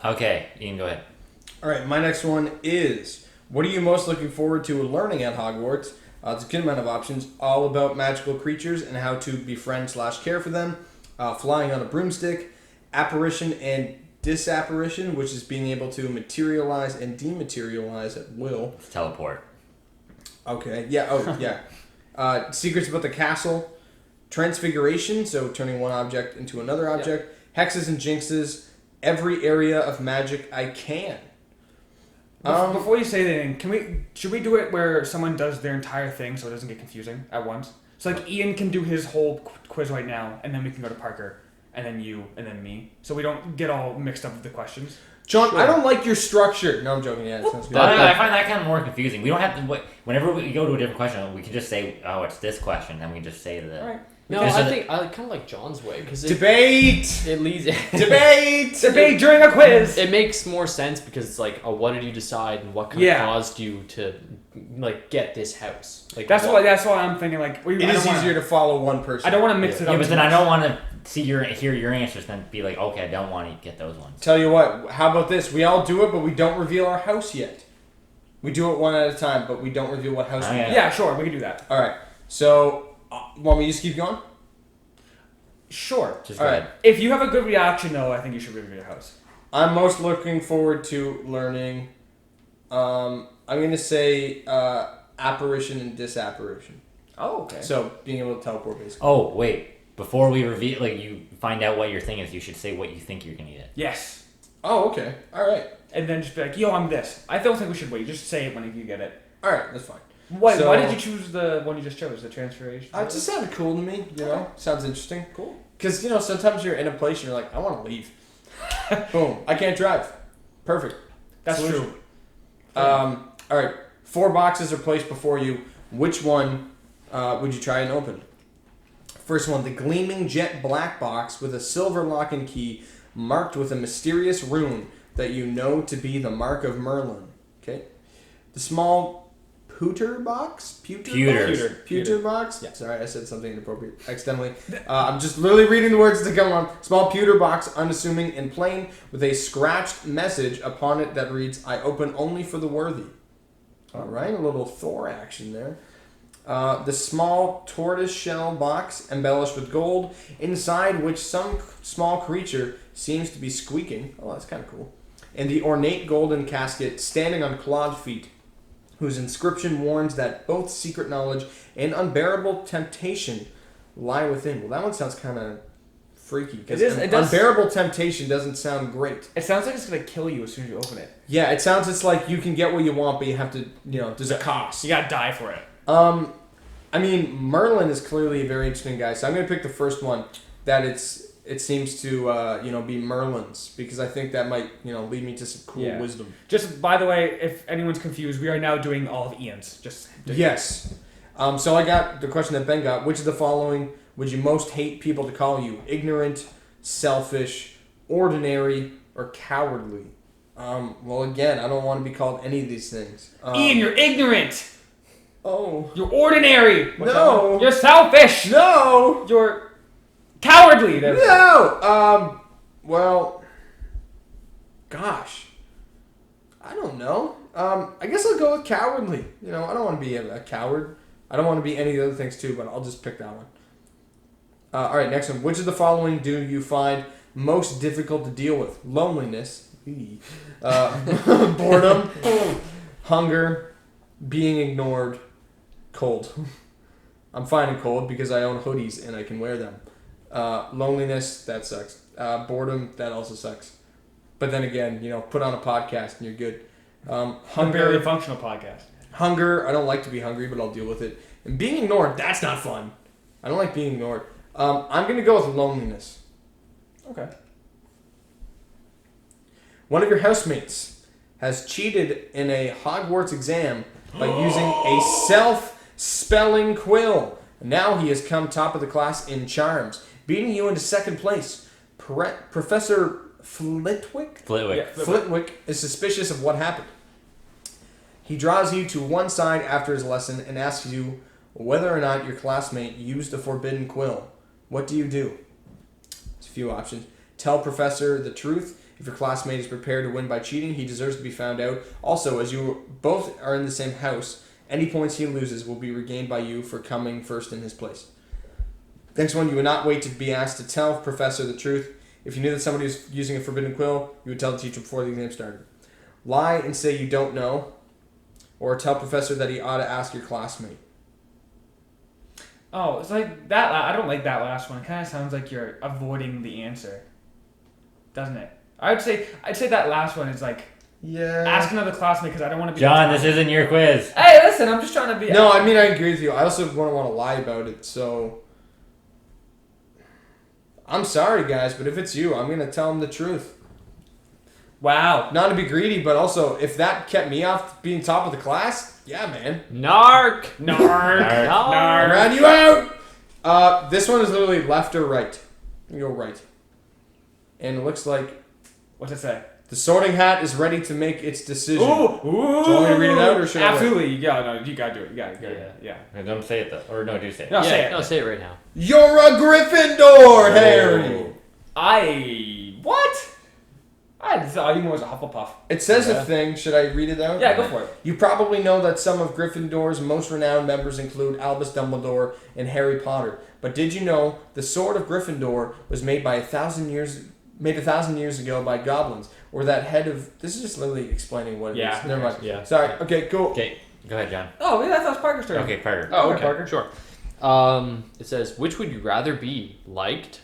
Okay, Ian, go ahead. All right, my next one is, what are you most looking forward to learning at Hogwarts? It's a good amount of options, all about magical creatures and how to befriend/care for them. Flying on a broomstick, apparition and disapparition, which is being able to materialize and dematerialize at will. Teleport. Okay, yeah, oh, yeah. Secrets about the castle. Transfiguration, so turning one object into another object. Hexes and jinxes. Every area of magic I can. Before you say anything, should we do it where someone does their entire thing so it doesn't get confusing at once? So like Ian can do his whole quiz right now, and then we can go to Parker, and then you, and then me. So we don't get all mixed up with the questions. John, Sure. I don't like your structure. No, I'm joking. Yeah, it sounds good. I find that kind of more confusing. We don't have to. Whenever we go to a different question, we can just say, "Oh, it's this question," and we just say the. All right. No, Because I think I kind of like John's way because Debate! it leads Debate! Debate during a quiz. It makes more sense because it's like, oh, what did you decide and what kind Yeah. of caused you to like get this house? Like That's what- why I'm thinking like It is easier to follow one person. I don't want to mix it up. Yeah, but too then I much. don't want to hear your answers. Then be like, okay, I don't want to get those ones. Tell you what, how about this? We all do it, but we don't reveal our house yet. We do it one at a time, but we don't reveal what house we yeah. get. Yeah, sure, we can do that. All right. So, want me to just keep going? Sure. Just All go right. ahead. If you have a good reaction, though, I think you should review your house. I'm most looking forward to learning. I'm gonna say apparition and disapparition. Oh, okay. So being able to teleport, basically. Oh wait, before we reveal, you find out what your thing is, you should say what you think you're gonna get. Yes. Oh, okay. All right. And then just be like, yo, I'm this. I don't think we should wait. Just say it when you get it. All right. That's fine. Why So- did you choose the one you just chose, the transformation? It just sounded cool to me. You know, sounds interesting. Cool. Because sometimes you're in a place and you're like, I want to leave. Boom. I can't drive. Perfect. That's Solution. true. All right. 4 boxes are placed before you. Which one would you try and open? First one, the gleaming jet black box with a silver lock and key marked with a mysterious rune that you know to be the mark of Merlin. Okay. The small pewter box? Pewter box? Yeah. Sorry, I said something inappropriate accidentally. I'm just literally reading the words to come on. Small pewter box, unassuming and plain, with a scratched message upon it that reads, I open only for the worthy. All right, a little Thor action there. The small tortoise-shell box, embellished with gold, inside which some small creature seems to be squeaking. Oh, that's kind of cool. And the ornate golden casket, standing on clawed feet, whose inscription warns that both secret knowledge and unbearable temptation lie within. Well, that one sounds kind of freaky, because unbearable temptation doesn't sound great. It sounds like it's going to kill you as soon as you open it. Yeah, it sounds it's like you can get what you want, but you have to, there's a cost. You got to die for it. I mean, Merlin is clearly a very interesting guy, so I'm going to pick the first one, that it seems to, be Merlin's, because I think that might, lead me to some cool wisdom. Just, by the way, if anyone's confused, we are now doing all of Ian's. Yes. So I got the question that Ben got. Which of the following would you most hate people to call you? Ignorant, selfish, ordinary, or cowardly? Well, again, I don't want to be called any of these things. Ian, you're ignorant! Oh. You're ordinary! No! You're selfish! No! You're cowardly! No! Well, gosh. I don't know. I guess I'll go with cowardly. I don't want to be a coward. I don't want to be any of the other things too, but I'll just pick that one. All right, next one. Which of the following do you find most difficult to deal with? Loneliness, boredom, hunger, being ignored, cold. I'm finding cold because I own hoodies and I can wear them. Loneliness, that sucks. Boredom, that also sucks. But then again, put on a podcast and you're good. Hunger, barely functional podcast. Hunger, I don't like to be hungry, but I'll deal with it. And being ignored, that's not fun. I don't like being ignored. I'm going to go with loneliness. Okay. One of your housemates has cheated in a Hogwarts exam by using a self-spelling quill. Now he has come top of the class in charms, beating you into second place. Professor Flitwick? Flitwick. Yeah. Flitwick is suspicious of what happened. He draws you to one side after his lesson and asks you whether or not your classmate used a forbidden quill. What do you do? There's a few options. Tell Professor the truth. If your classmate is prepared to win by cheating, he deserves to be found out. Also, as you both are in the same house, any points he loses will be regained by you for coming first in his place. Next one, you would not wait to be asked to tell Professor the truth. If you knew that somebody was using a forbidden quill, you would tell the teacher before the exam started. Lie and say you don't know, or tell Professor that he ought to ask your classmate. Oh, it's like that. I don't like that last one. It kind of sounds like you're avoiding the answer, doesn't it? I'd say that last one is like ask another classmate because I don't want to be. John, this isn't your quiz. Hey, listen, I'm just trying to be. No, I mean I agree with you. I also want to lie about it. So I'm sorry, guys, but if it's you, I'm gonna tell him the truth. Wow. Not to be greedy, but also if that kept me off being top of the class, yeah, man. Narc. I ran you out. This one is literally left or right. You go right, and it looks like. What's it say? The Sorting Hat is ready to make its decision. Ooh. Do you want me to read it out or should Absolutely. You gotta do it. You gotta. Yeah. Don't say it though. Or no, do say it. No, say it. No, say it right now. You're a Gryffindor, Harry. What? I thought you was a Hufflepuff. It says a thing. Should I read it out? Yeah, go for it. You probably know that some of Gryffindor's most renowned members include Albus Dumbledore and Harry Potter. But did you know the Sword of Gryffindor was made 1,000 years ago by goblins? Or that head of... This is just literally explaining what it is. Never mind. Yeah. Sorry. Okay, cool. Okay, go ahead, John. Oh, yeah, that was Parker's turn. Okay, Parker. Oh, Okay, okay. Parker. Sure. It says, which would you rather be? Liked,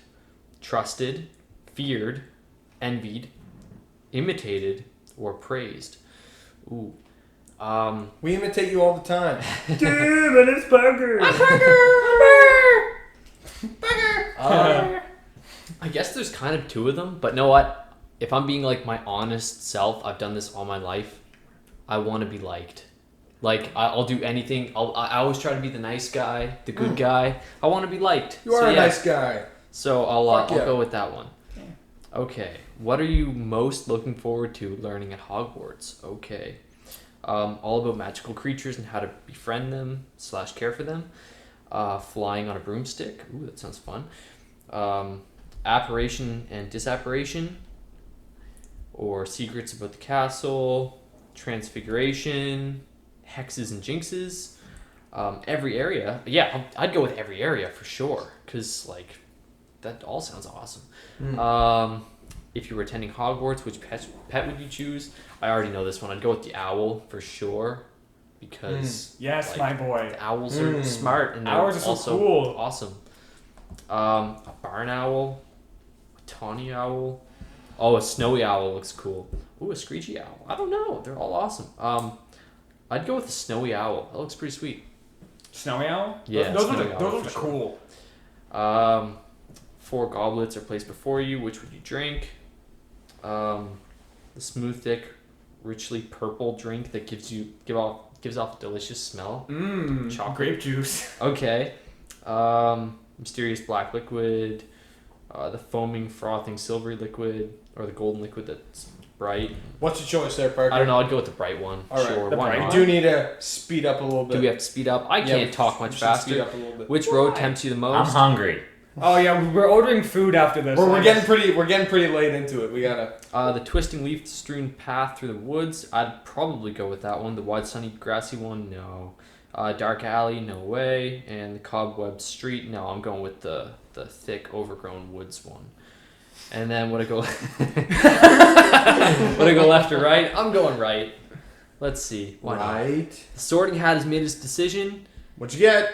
trusted, feared, envied, imitated, or praised? Ooh. We imitate you all the time. Dude, and it's Parker. I'm Parker! I guess there's kind of two of them, but know what? If I'm being like my honest self, I've done this all my life. I want to be liked. Like, I'll do anything. I always try to be the nice guy, the good guy. I want to be liked. You are a nice guy. So I'll go with that one. Okay. What are you most looking forward to learning at Hogwarts? Okay. All about magical creatures and how to befriend them / care for them. Flying on a broomstick. Ooh, that sounds fun. Apparition and disapparition. Or secrets about the castle. Transfiguration. Hexes and jinxes. Every area. Yeah, I'd go with every area for sure. Because, like, that all sounds awesome. If you were attending Hogwarts, which pet would you choose? I already know this one. I'd go with the owl for sure. Because yes, like, my boy. the owls are smart and they're Owls are so also cool. awesome. A barn owl, a tawny owl. Oh, a snowy owl looks cool. Ooh, a screechy owl. I don't know. They're all awesome. I'd go with the snowy owl. That looks pretty sweet. Snowy owl? Yeah, those snowy are owl for cool. 4 goblets are placed before you. Which would you drink? The smooth, thick, richly purple drink that gives off a delicious smell. Chocolate. Grape juice. Okay. Mysterious black liquid. The foaming, frothing, silvery liquid, or the golden liquid that's bright. What's your choice there, Parker? I don't know. I'd go with the bright one. All right, sure. the Why bright not? We do need to speed up a little bit. Do we have to speed up? I can't talk much Speed faster. up a little bit. Which road tempts you the I'm most? hungry. Oh yeah, we're ordering food after this. We're getting pretty late into it. We gotta. The twisting leaf-strewn path through the woods. I'd probably go with that one. The wide, sunny, grassy one, no. Dark alley, no way. And the cobweb street, no. I'm going with the thick, overgrown woods one. And then would I go? Would I go left or right? I'm going right. Let's see. Why not? Right. The Sorting Hat has made its decision. What'd you get?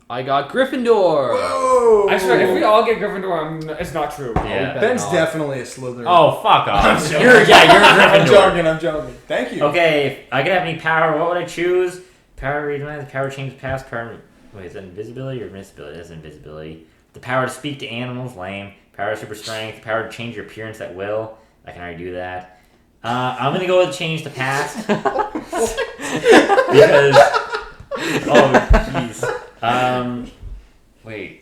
I got Gryffindor. Whoa! I swear, if we all get Gryffindor, it's not true. Yeah. Ben's not. definitely a Slytherin. Oh, fuck off. joking. You're a Gryffindor. I'm joking. Thank you. Okay, if I could have any power, what would I choose? Power read minds, power change past, power... Wait, is that invisibility or invincibility? That's invisibility. The power to speak to animals, lame. Power super strength, power to change your appearance at will. I can already do that. I'm gonna go with change the past. Because... Oh, jeez. Wait.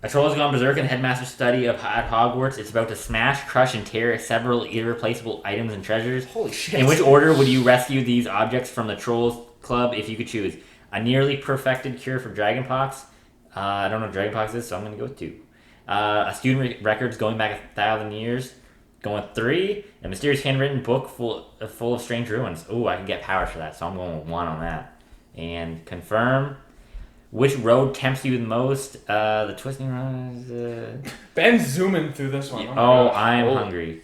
A troll has gone berserk in Headmaster's study at Hogwarts. It's about to smash, crush, and tear several irreplaceable items and treasures. Holy shit. In which order would you rescue these objects from the Trolls Club if you could choose? A nearly perfected cure for dragonpox. I don't know what dragonpox is, so I'm going to go with 2. A student records going back 1,000 years. Going with 3. A mysterious handwritten book full of strange ruins. Ooh, I can get powers for that, so I'm going with 1 on that. And confirm. Which road tempts you the most? The twisting road. Ben's zooming through this one. Oh, God. I'm hungry.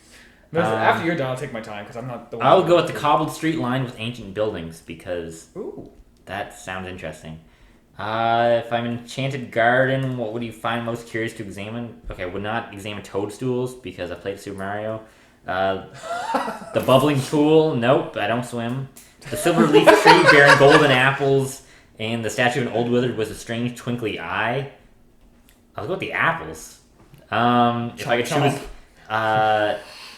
After you're done, I'll take my time because I'm not the one. I'll go with the cobbled street lined with ancient buildings because Ooh. that sounds interesting. If I'm in Enchanted Garden, what would you find most curious to examine? Okay, I would not examine toadstools because I played Super Mario. The bubbling pool, nope, I don't swim. The silver leaf tree bearing golden apples, and the statue of an old wizard with a strange twinkly eye. I'll go with the apples. If I could choose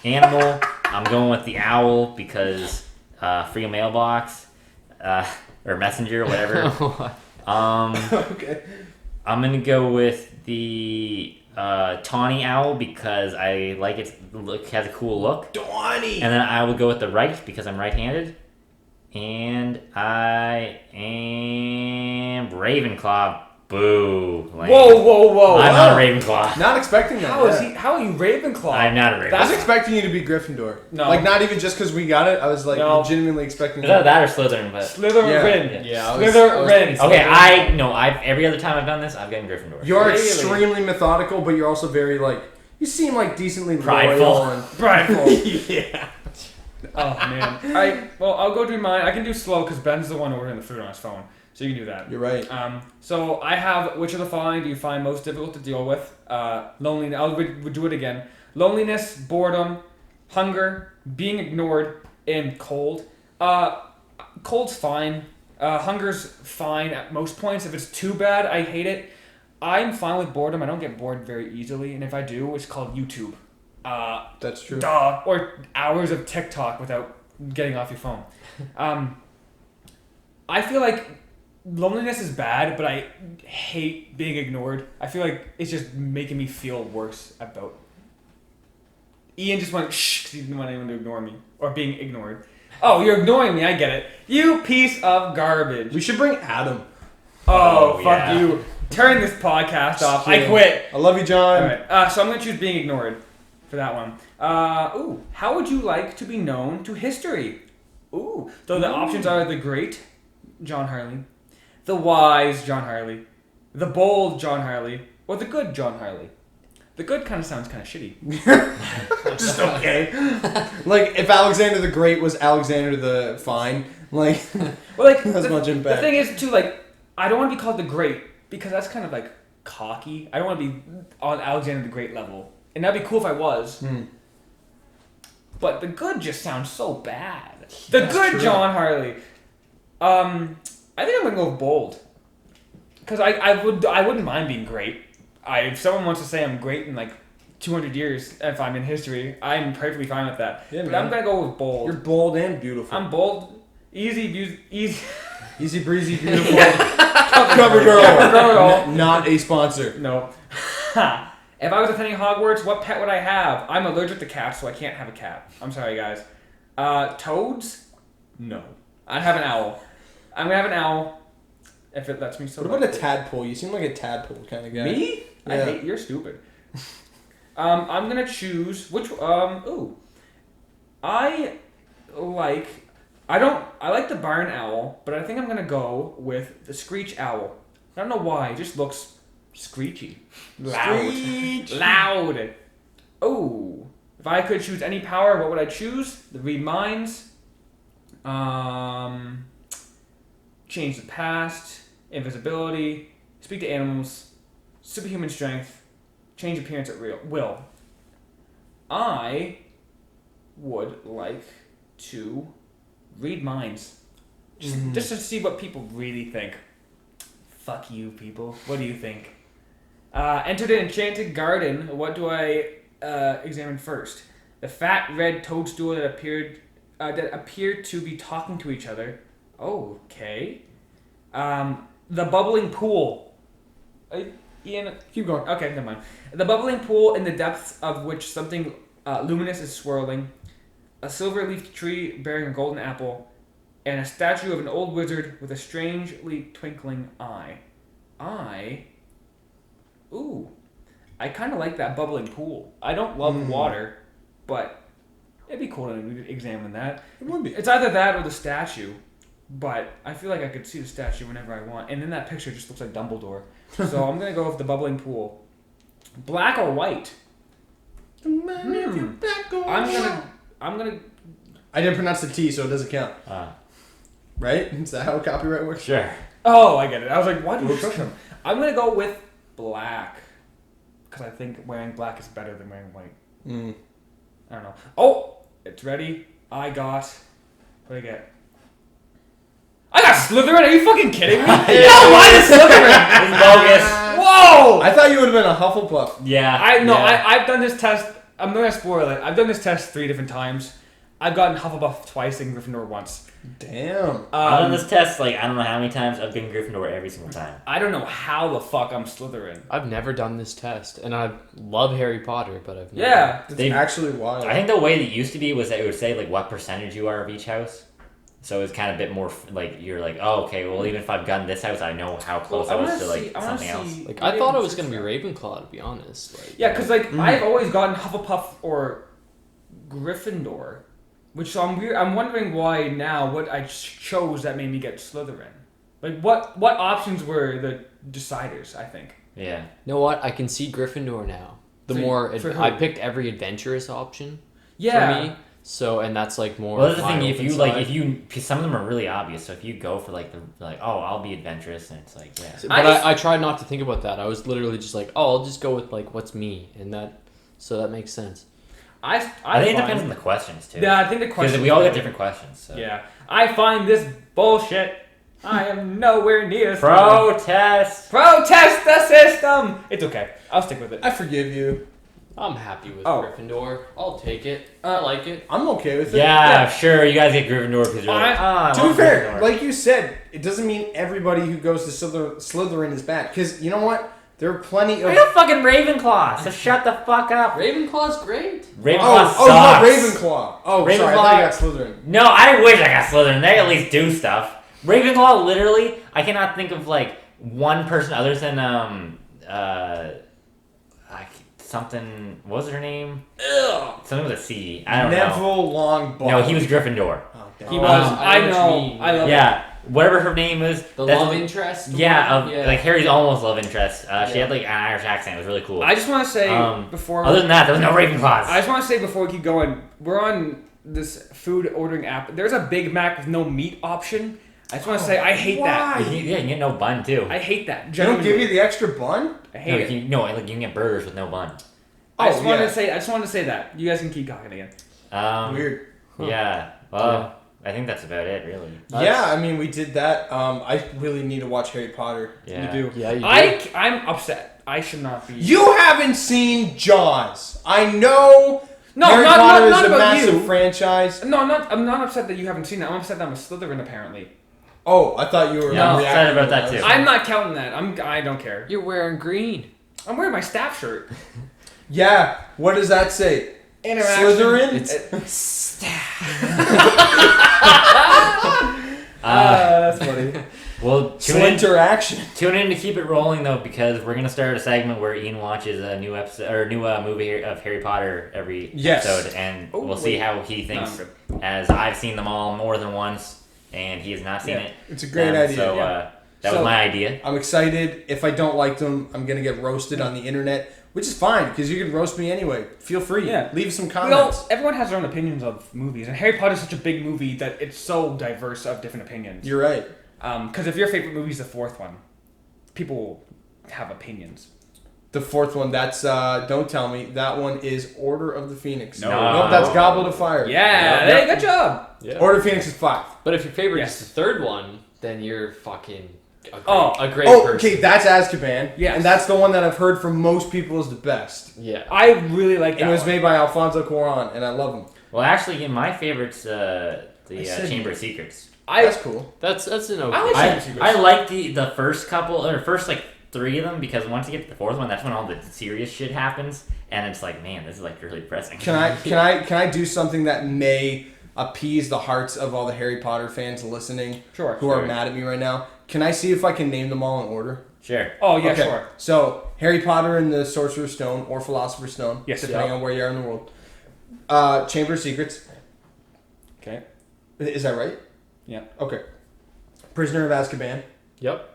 animal, I'm going with the owl because free mailbox or messenger, whatever. Okay. I'm gonna go with the tawny owl because I like its look, has a cool look. Tawny. And then I will go with the right because I'm right-handed. And I am Ravenclaw. Boo. Lame. Whoa. I'm not a Ravenclaw. Not expecting that. How are you Ravenclaw? I'm not a I was Ravenclaw. expecting you to be Gryffindor. No. Like, not even just because we got it. I was, like, No. legitimately expecting Is that or Slytherin? But Slytherin. Yeah, Slytherin. okay, every other time I've done this, I've gotten Gryffindor. You're Really? extremely methodical, but you're also very, like, you seem, like, decently Prideful. loyal and... Prideful. Yeah. Oh man. Alright, well I'll go do mine. I can do slow because Ben's the one ordering the food on his phone. So you can do that. You're right. So I have which of the following do you find most difficult to deal with? Loneliness. I'll do it again. Loneliness, boredom, hunger, being ignored, and cold. Cold's fine. Hunger's fine at most points. If it's too bad, I hate it. I'm fine with boredom. I don't get bored very easily, and if I do, it's called YouTube. That's true. Duh. Or hours of TikTok without getting off your phone. I feel like loneliness is bad, but I hate being ignored. I feel like it's just making me feel worse about Ian just went shh because he didn't want anyone to ignore me or being ignored. Oh, you're ignoring me. I get it. You piece of garbage. We should bring Adam. Oh, fuck yeah. you. Turn this podcast off. I kidding. quit. I love you, John. All right. So I'm going to choose being ignored for that one. How would you like to be known to history? Ooh. So the options are the great John Harley, the wise John Harley, the bold John Harley, or the good John Harley. The good kind of sounds kind of shitty. Just okay. Like, if Alexander the Great was Alexander the Fine, like, Well, like that's much the impact. thing is, too, like, I don't want to be called the Great because that's kind of like cocky. I don't want to be on Alexander the Great level, and that'd be cool if I was. But the good just sounds so bad. The That's good true. John Harley. I think I'm gonna go with bold. Because I wouldn't mind being great. If someone wants to say I'm great in like 200 years, if I'm in history, I'm perfectly fine with that. Yeah, but man. I'm gonna go with bold. You're bold and beautiful. I'm bold, easy. Easy breezy, beautiful. Cover girl. Cover girl. Not a sponsor. No. If I was attending Hogwarts, what pet would I have? I'm allergic to cats, so I can't have a cat. I'm sorry, guys. Toads? No. I'd have an owl. I'm gonna have an owl. If it lets me so. What about a tadpole? You seem like a tadpole kind of guy. Me? I Yeah. hate you're stupid. I'm gonna choose which I like the barn owl, but I think I'm gonna go with the screech owl. I don't know why, it just looks screechy. Loud. Screech. Loud. Oh. If I could choose any power, what would I choose? The read minds. Change the past. Invisibility. Speak to animals. Superhuman strength. Change appearance at will. I would like to read minds. Just to see what people really think. Fuck you, people. What do you think? Entered an enchanted garden. What do I examine first? The fat red toadstool that appeared to be talking to each other. Okay. The bubbling pool. Ian, Keep going. okay, never mind. The bubbling pool in the depths of which something luminous is swirling. A silver-leafed tree bearing a golden apple. And a statue of an old wizard with a strangely twinkling eye. I kind of like that bubbling pool. I don't love water, but it'd be cool to examine that. It would be. It's either that or the statue, but I feel like I could see the statue whenever I want. And then that picture just looks like Dumbledore. So I'm gonna go with the bubbling pool. Black or white? I'm gonna. I didn't pronounce the T, so it doesn't count. Right? Is that how copyright works? Sure. Oh, I get it. I was like, why do you shush him? I'm gonna go with black. Because I think wearing black is better than wearing white. I don't know. Oh! It's ready. I got... What do I get? I got Slytherin? Are you fucking kidding me? No, why is Slytherin? It's bogus. Whoa! I thought you would have been a Hufflepuff. Yeah. I've done this test... I'm gonna spoil it. I've done this test 3 different times. I've gotten Hufflepuff twice and Gryffindor once. Damn. I've done this test like I don't know how many times. I've been Gryffindor every single time. I don't know how the fuck I'm Slytherin. I've never done this test, and I love Harry Potter, but I've never. Yeah. It's They- actually wild. I think the way that it used to be was that it would say like what percentage you are of each house. So it was kind of a bit more like you're like, oh, okay, well even if I've gotten this house, I know how close I was to like something else. Like I thought it was gonna be Ravenclaw, to be honest. Like, Yeah, because like I've always gotten Hufflepuff or Gryffindor, which so I'm weird. I'm wondering why now what I chose that made me get Slytherin. Like what options were the deciders? I think. Yeah. You know what? I can see Gryffindor now. The For- more for who? I picked every adventurous option Yeah. for me. So and that's like more. Well, that's the my thing. If open you side. like, because some of them are really obvious. So if you go for like oh, I'll be adventurous, and it's like, yeah. But I tried not to think about that. I was literally just like, oh, I'll just go with like what's me, and that makes sense. I think it depends on the questions too. Yeah, I think the question. Because we all get different questions. So. Yeah, I find this bullshit. I am nowhere near. Protest. Protest the system. It's okay. I'll stick with it. I forgive you. I'm happy with Oh. Gryffindor. I'll take it. I like it. I'm okay with it. Yeah, sure. You guys get Gryffindor because you're like, I To be want fair, Gryffindor. like you said, it doesn't mean everybody who goes to Slytherin is bad. Because you know what? There are plenty of. I got fucking Ravenclaw, so shut the fuck up. Ravenclaw's great. Ravenclaw sucks. You got Ravenclaw. Oh, sorry, I thought you got Slytherin. No, I wish I got Slytherin. They at least do stuff. Ravenclaw, literally, I cannot think of like one person other than something. What was her name? Ugh. Something with a C. I don't know. Neville Longbottom. No, he was Gryffindor. Oh, damn. He was. I know what know. you mean. I love it. Yeah, whatever her name is. The that's- love interest. Yeah, one? like Harry's almost love interest. She Yeah. had like an Irish accent. It was really cool. I just want to say before. Other than that, there was no Ravenclaws. I just want to say before we keep going, we're on this food ordering app. There's a Big Mac with no meat option. I just want to say I hate that. why? You can get no bun too. I hate that. They don't Genuinely. give you the extra bun? I No, hate it. like you can get burgers with no bun. I just wanted yeah. to say. I just wanted to say that. You guys can keep talking again. Weird. Yeah. Well, I think that's about it, really. Yeah, I mean, we did that. I really need to watch Harry Potter. Yeah. You do. Yeah, you do. I'm upset. I should not be. You haven't seen Jaws. I know No, Harry not Potter is a about massive you. franchise. No, I'm not upset that you haven't seen it. I'm upset that I'm a Slytherin apparently. Oh, I thought you were Yeah, I'm reacting excited about to that, that. too. I'm not counting that. I don't care. You're wearing green. I'm wearing my staff shirt. Yeah, what does that say? Interaction. Slytherin? That's funny. Well, Splinter action. tune in to keep it rolling though, because we're gonna start a segment where Ian watches a new episode or new movie of Harry Potter every Yes. episode, and Oh, we'll see wait. how he No, I'm thinks. good. As I've seen them all more than once, and he has not seen Yeah. it. It's a great idea. So yeah. that So- was my idea. I'm excited. If I don't like them, I'm going to get roasted on the internet, which is fine because you can roast me anyway. Feel free. Yeah. Leave some We comments. all, everyone has their own opinions of movies, and Harry Potter is such a big movie that it's so diverse of different opinions. You're right. Because if your favorite movie is the fourth one, people will have opinions. The fourth one, that's, don't tell me, that one is Order of the Phoenix. No. Nope, that's Goblet of Fire. Yeah, Yep. hey, good job. Yeah. Order of Phoenix is 5. But if your favorite Yes. is the third one, then you're fucking a great Oh, person. okay, that's Azkaban. Yes. And that's the one that I've heard from most people is the best. Yeah. I really like that It was one. made by Alfonso Cuarón, and I love him. Well, actually, my favorite's the said- Chamber of Secrets. That's cool. That's an okay. I like Chamber of I Secrets. like the first couple or first like 3 of them, because once you get to the 4th one, that's when all the serious shit happens, and it's like, man, this is like really depressing. Can I do something that may appease the hearts of all the Harry Potter fans listening Sure. who are mad at me right now? Can I see if I can name them all in order? Sure. Oh, yeah, Okay. sure. So, Harry Potter and the Sorcerer's Stone, or Philosopher's Stone, Yes. depending Yeah. on where you are in the world. Chamber of Secrets. Okay. Is that right? Yeah. Okay. Prisoner of Azkaban. Yep.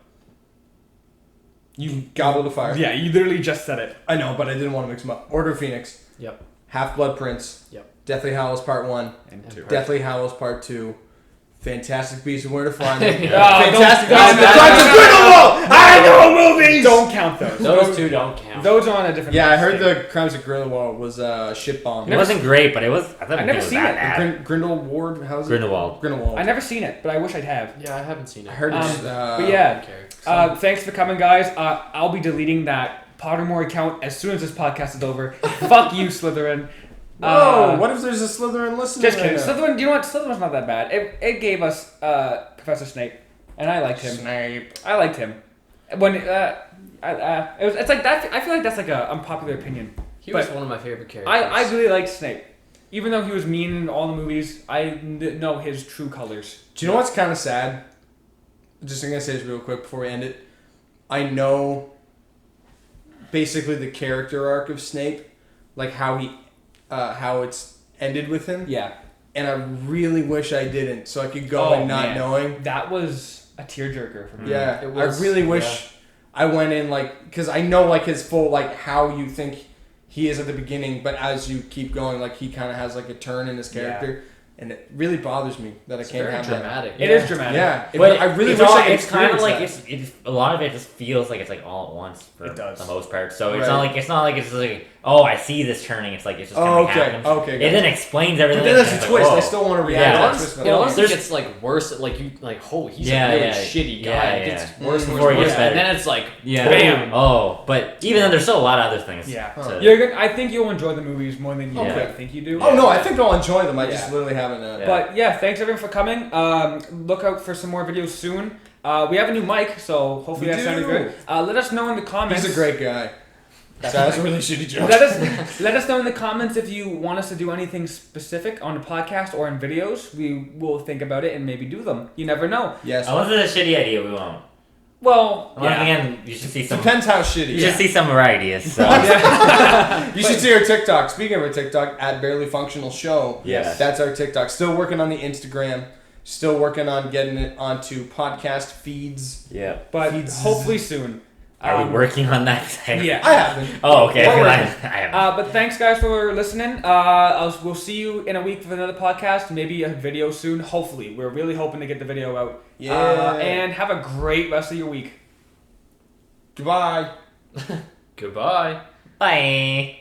You Goblet of Fire. Yeah, you literally just said it. I know, but I didn't want to mix them up. Order of Phoenix. Yep. Half-Blood Prince. Yep. Deathly Hallows Part 1. And And two. Part- Deathly Hallows Part 2. Fantastic Beasts and Where to Find Them. Yeah. Fantastic don't- Beasts and the don't- Crimes of don't- Grindelwald! I know movies! Don't count those. Those two don't count. Those are on a different. Yeah, I heard list. the Crimes of Grindelwald was a shit bomb. It wasn't great, but it was. I thought I've it never was seen that it. bad. Grindelwald? How's it? Grindelwald. Grindelwald. I never seen it, but I wish I'd have. Yeah, I haven't seen it. I heard it's. But yeah, Okay. thanks for coming, guys. I'll be deleting that Pottermore account as soon as this podcast is over. Fuck you, Slytherin. Whoa, what if there's a Slytherin listening? Just kidding. right now? Slytherin, you know what? Slytherin's not that bad. It gave us Professor Snape, and I liked him. Snape. I liked him. When it's like that. I feel like that's like a unpopular opinion. He was but one of my favorite characters. I really liked Snape, even though he was mean in all the movies. I know his true colors. Do you know what's kind of sad? Just I'm gonna say this real quick before we end it. I know basically the character arc of Snape, like how it's ended with him. Yeah. And I really wish I didn't, so I could go Oh, in not man. knowing. That was a tearjerker for me. Yeah, It was- I really wish I went in like, because I know like his full like how you think he is at the beginning, but as you keep going, like he kind of has like a turn in his character, and it really bothers me that It's I can't very have dramatic. It is dramatic. that. Yeah, But I really it's wish all, I could it's kind of like experience it's a lot of it just feels like it's like all at once for It does. the most part. So it's Right. not like it's like, oh, I see this turning. It's like it's just kind of happens. Okay, It then explains But everything. then there's It's a like, twist. whoa. I still want to react Yeah. to that Once, twist. you know, once it There's- gets like worse, like you like, oh, he's Yeah, a really yeah, shitty guy. yeah, It gets yeah. worse Before and it worse. gets better. And then it's like, Yeah. Bam. Oh, but even then, there's still a lot of other things. Yeah. to- You're good. I think you'll enjoy the movies more than you Okay. might think you do. Oh no, I think I'll enjoy them. I Yeah. just literally haven't. Yeah. But yeah, thanks everyone for coming. Look out for some more videos soon. We have a new mic, so hopefully We that sounded do. good. Let us know in the comments. He's a great guy. That's a really shitty joke. Let us know in the comments if you want us to do anything specific on the podcast or in videos. We will think about it and maybe do them. You never know. Yes. Unless it's a shitty idea, we won't. Well, Once yeah. again, you should see some. Depends how shitty. You should see some variety. So. You should see our TikTok. Speaking of our TikTok, at Barely Functional Show. Yes. That's our TikTok. Still working on the Instagram. Still working on getting it onto podcast feeds. Yeah. But Feeds. hopefully soon. Are we working on that? Yeah. I haven't. Oh, okay. We're I working. haven't. But thanks, guys, for listening. We'll see you in a week for another podcast. Maybe a video soon. Hopefully. We're really hoping to get the video out. Yeah. And have a great rest of your week. Goodbye. Goodbye. Bye.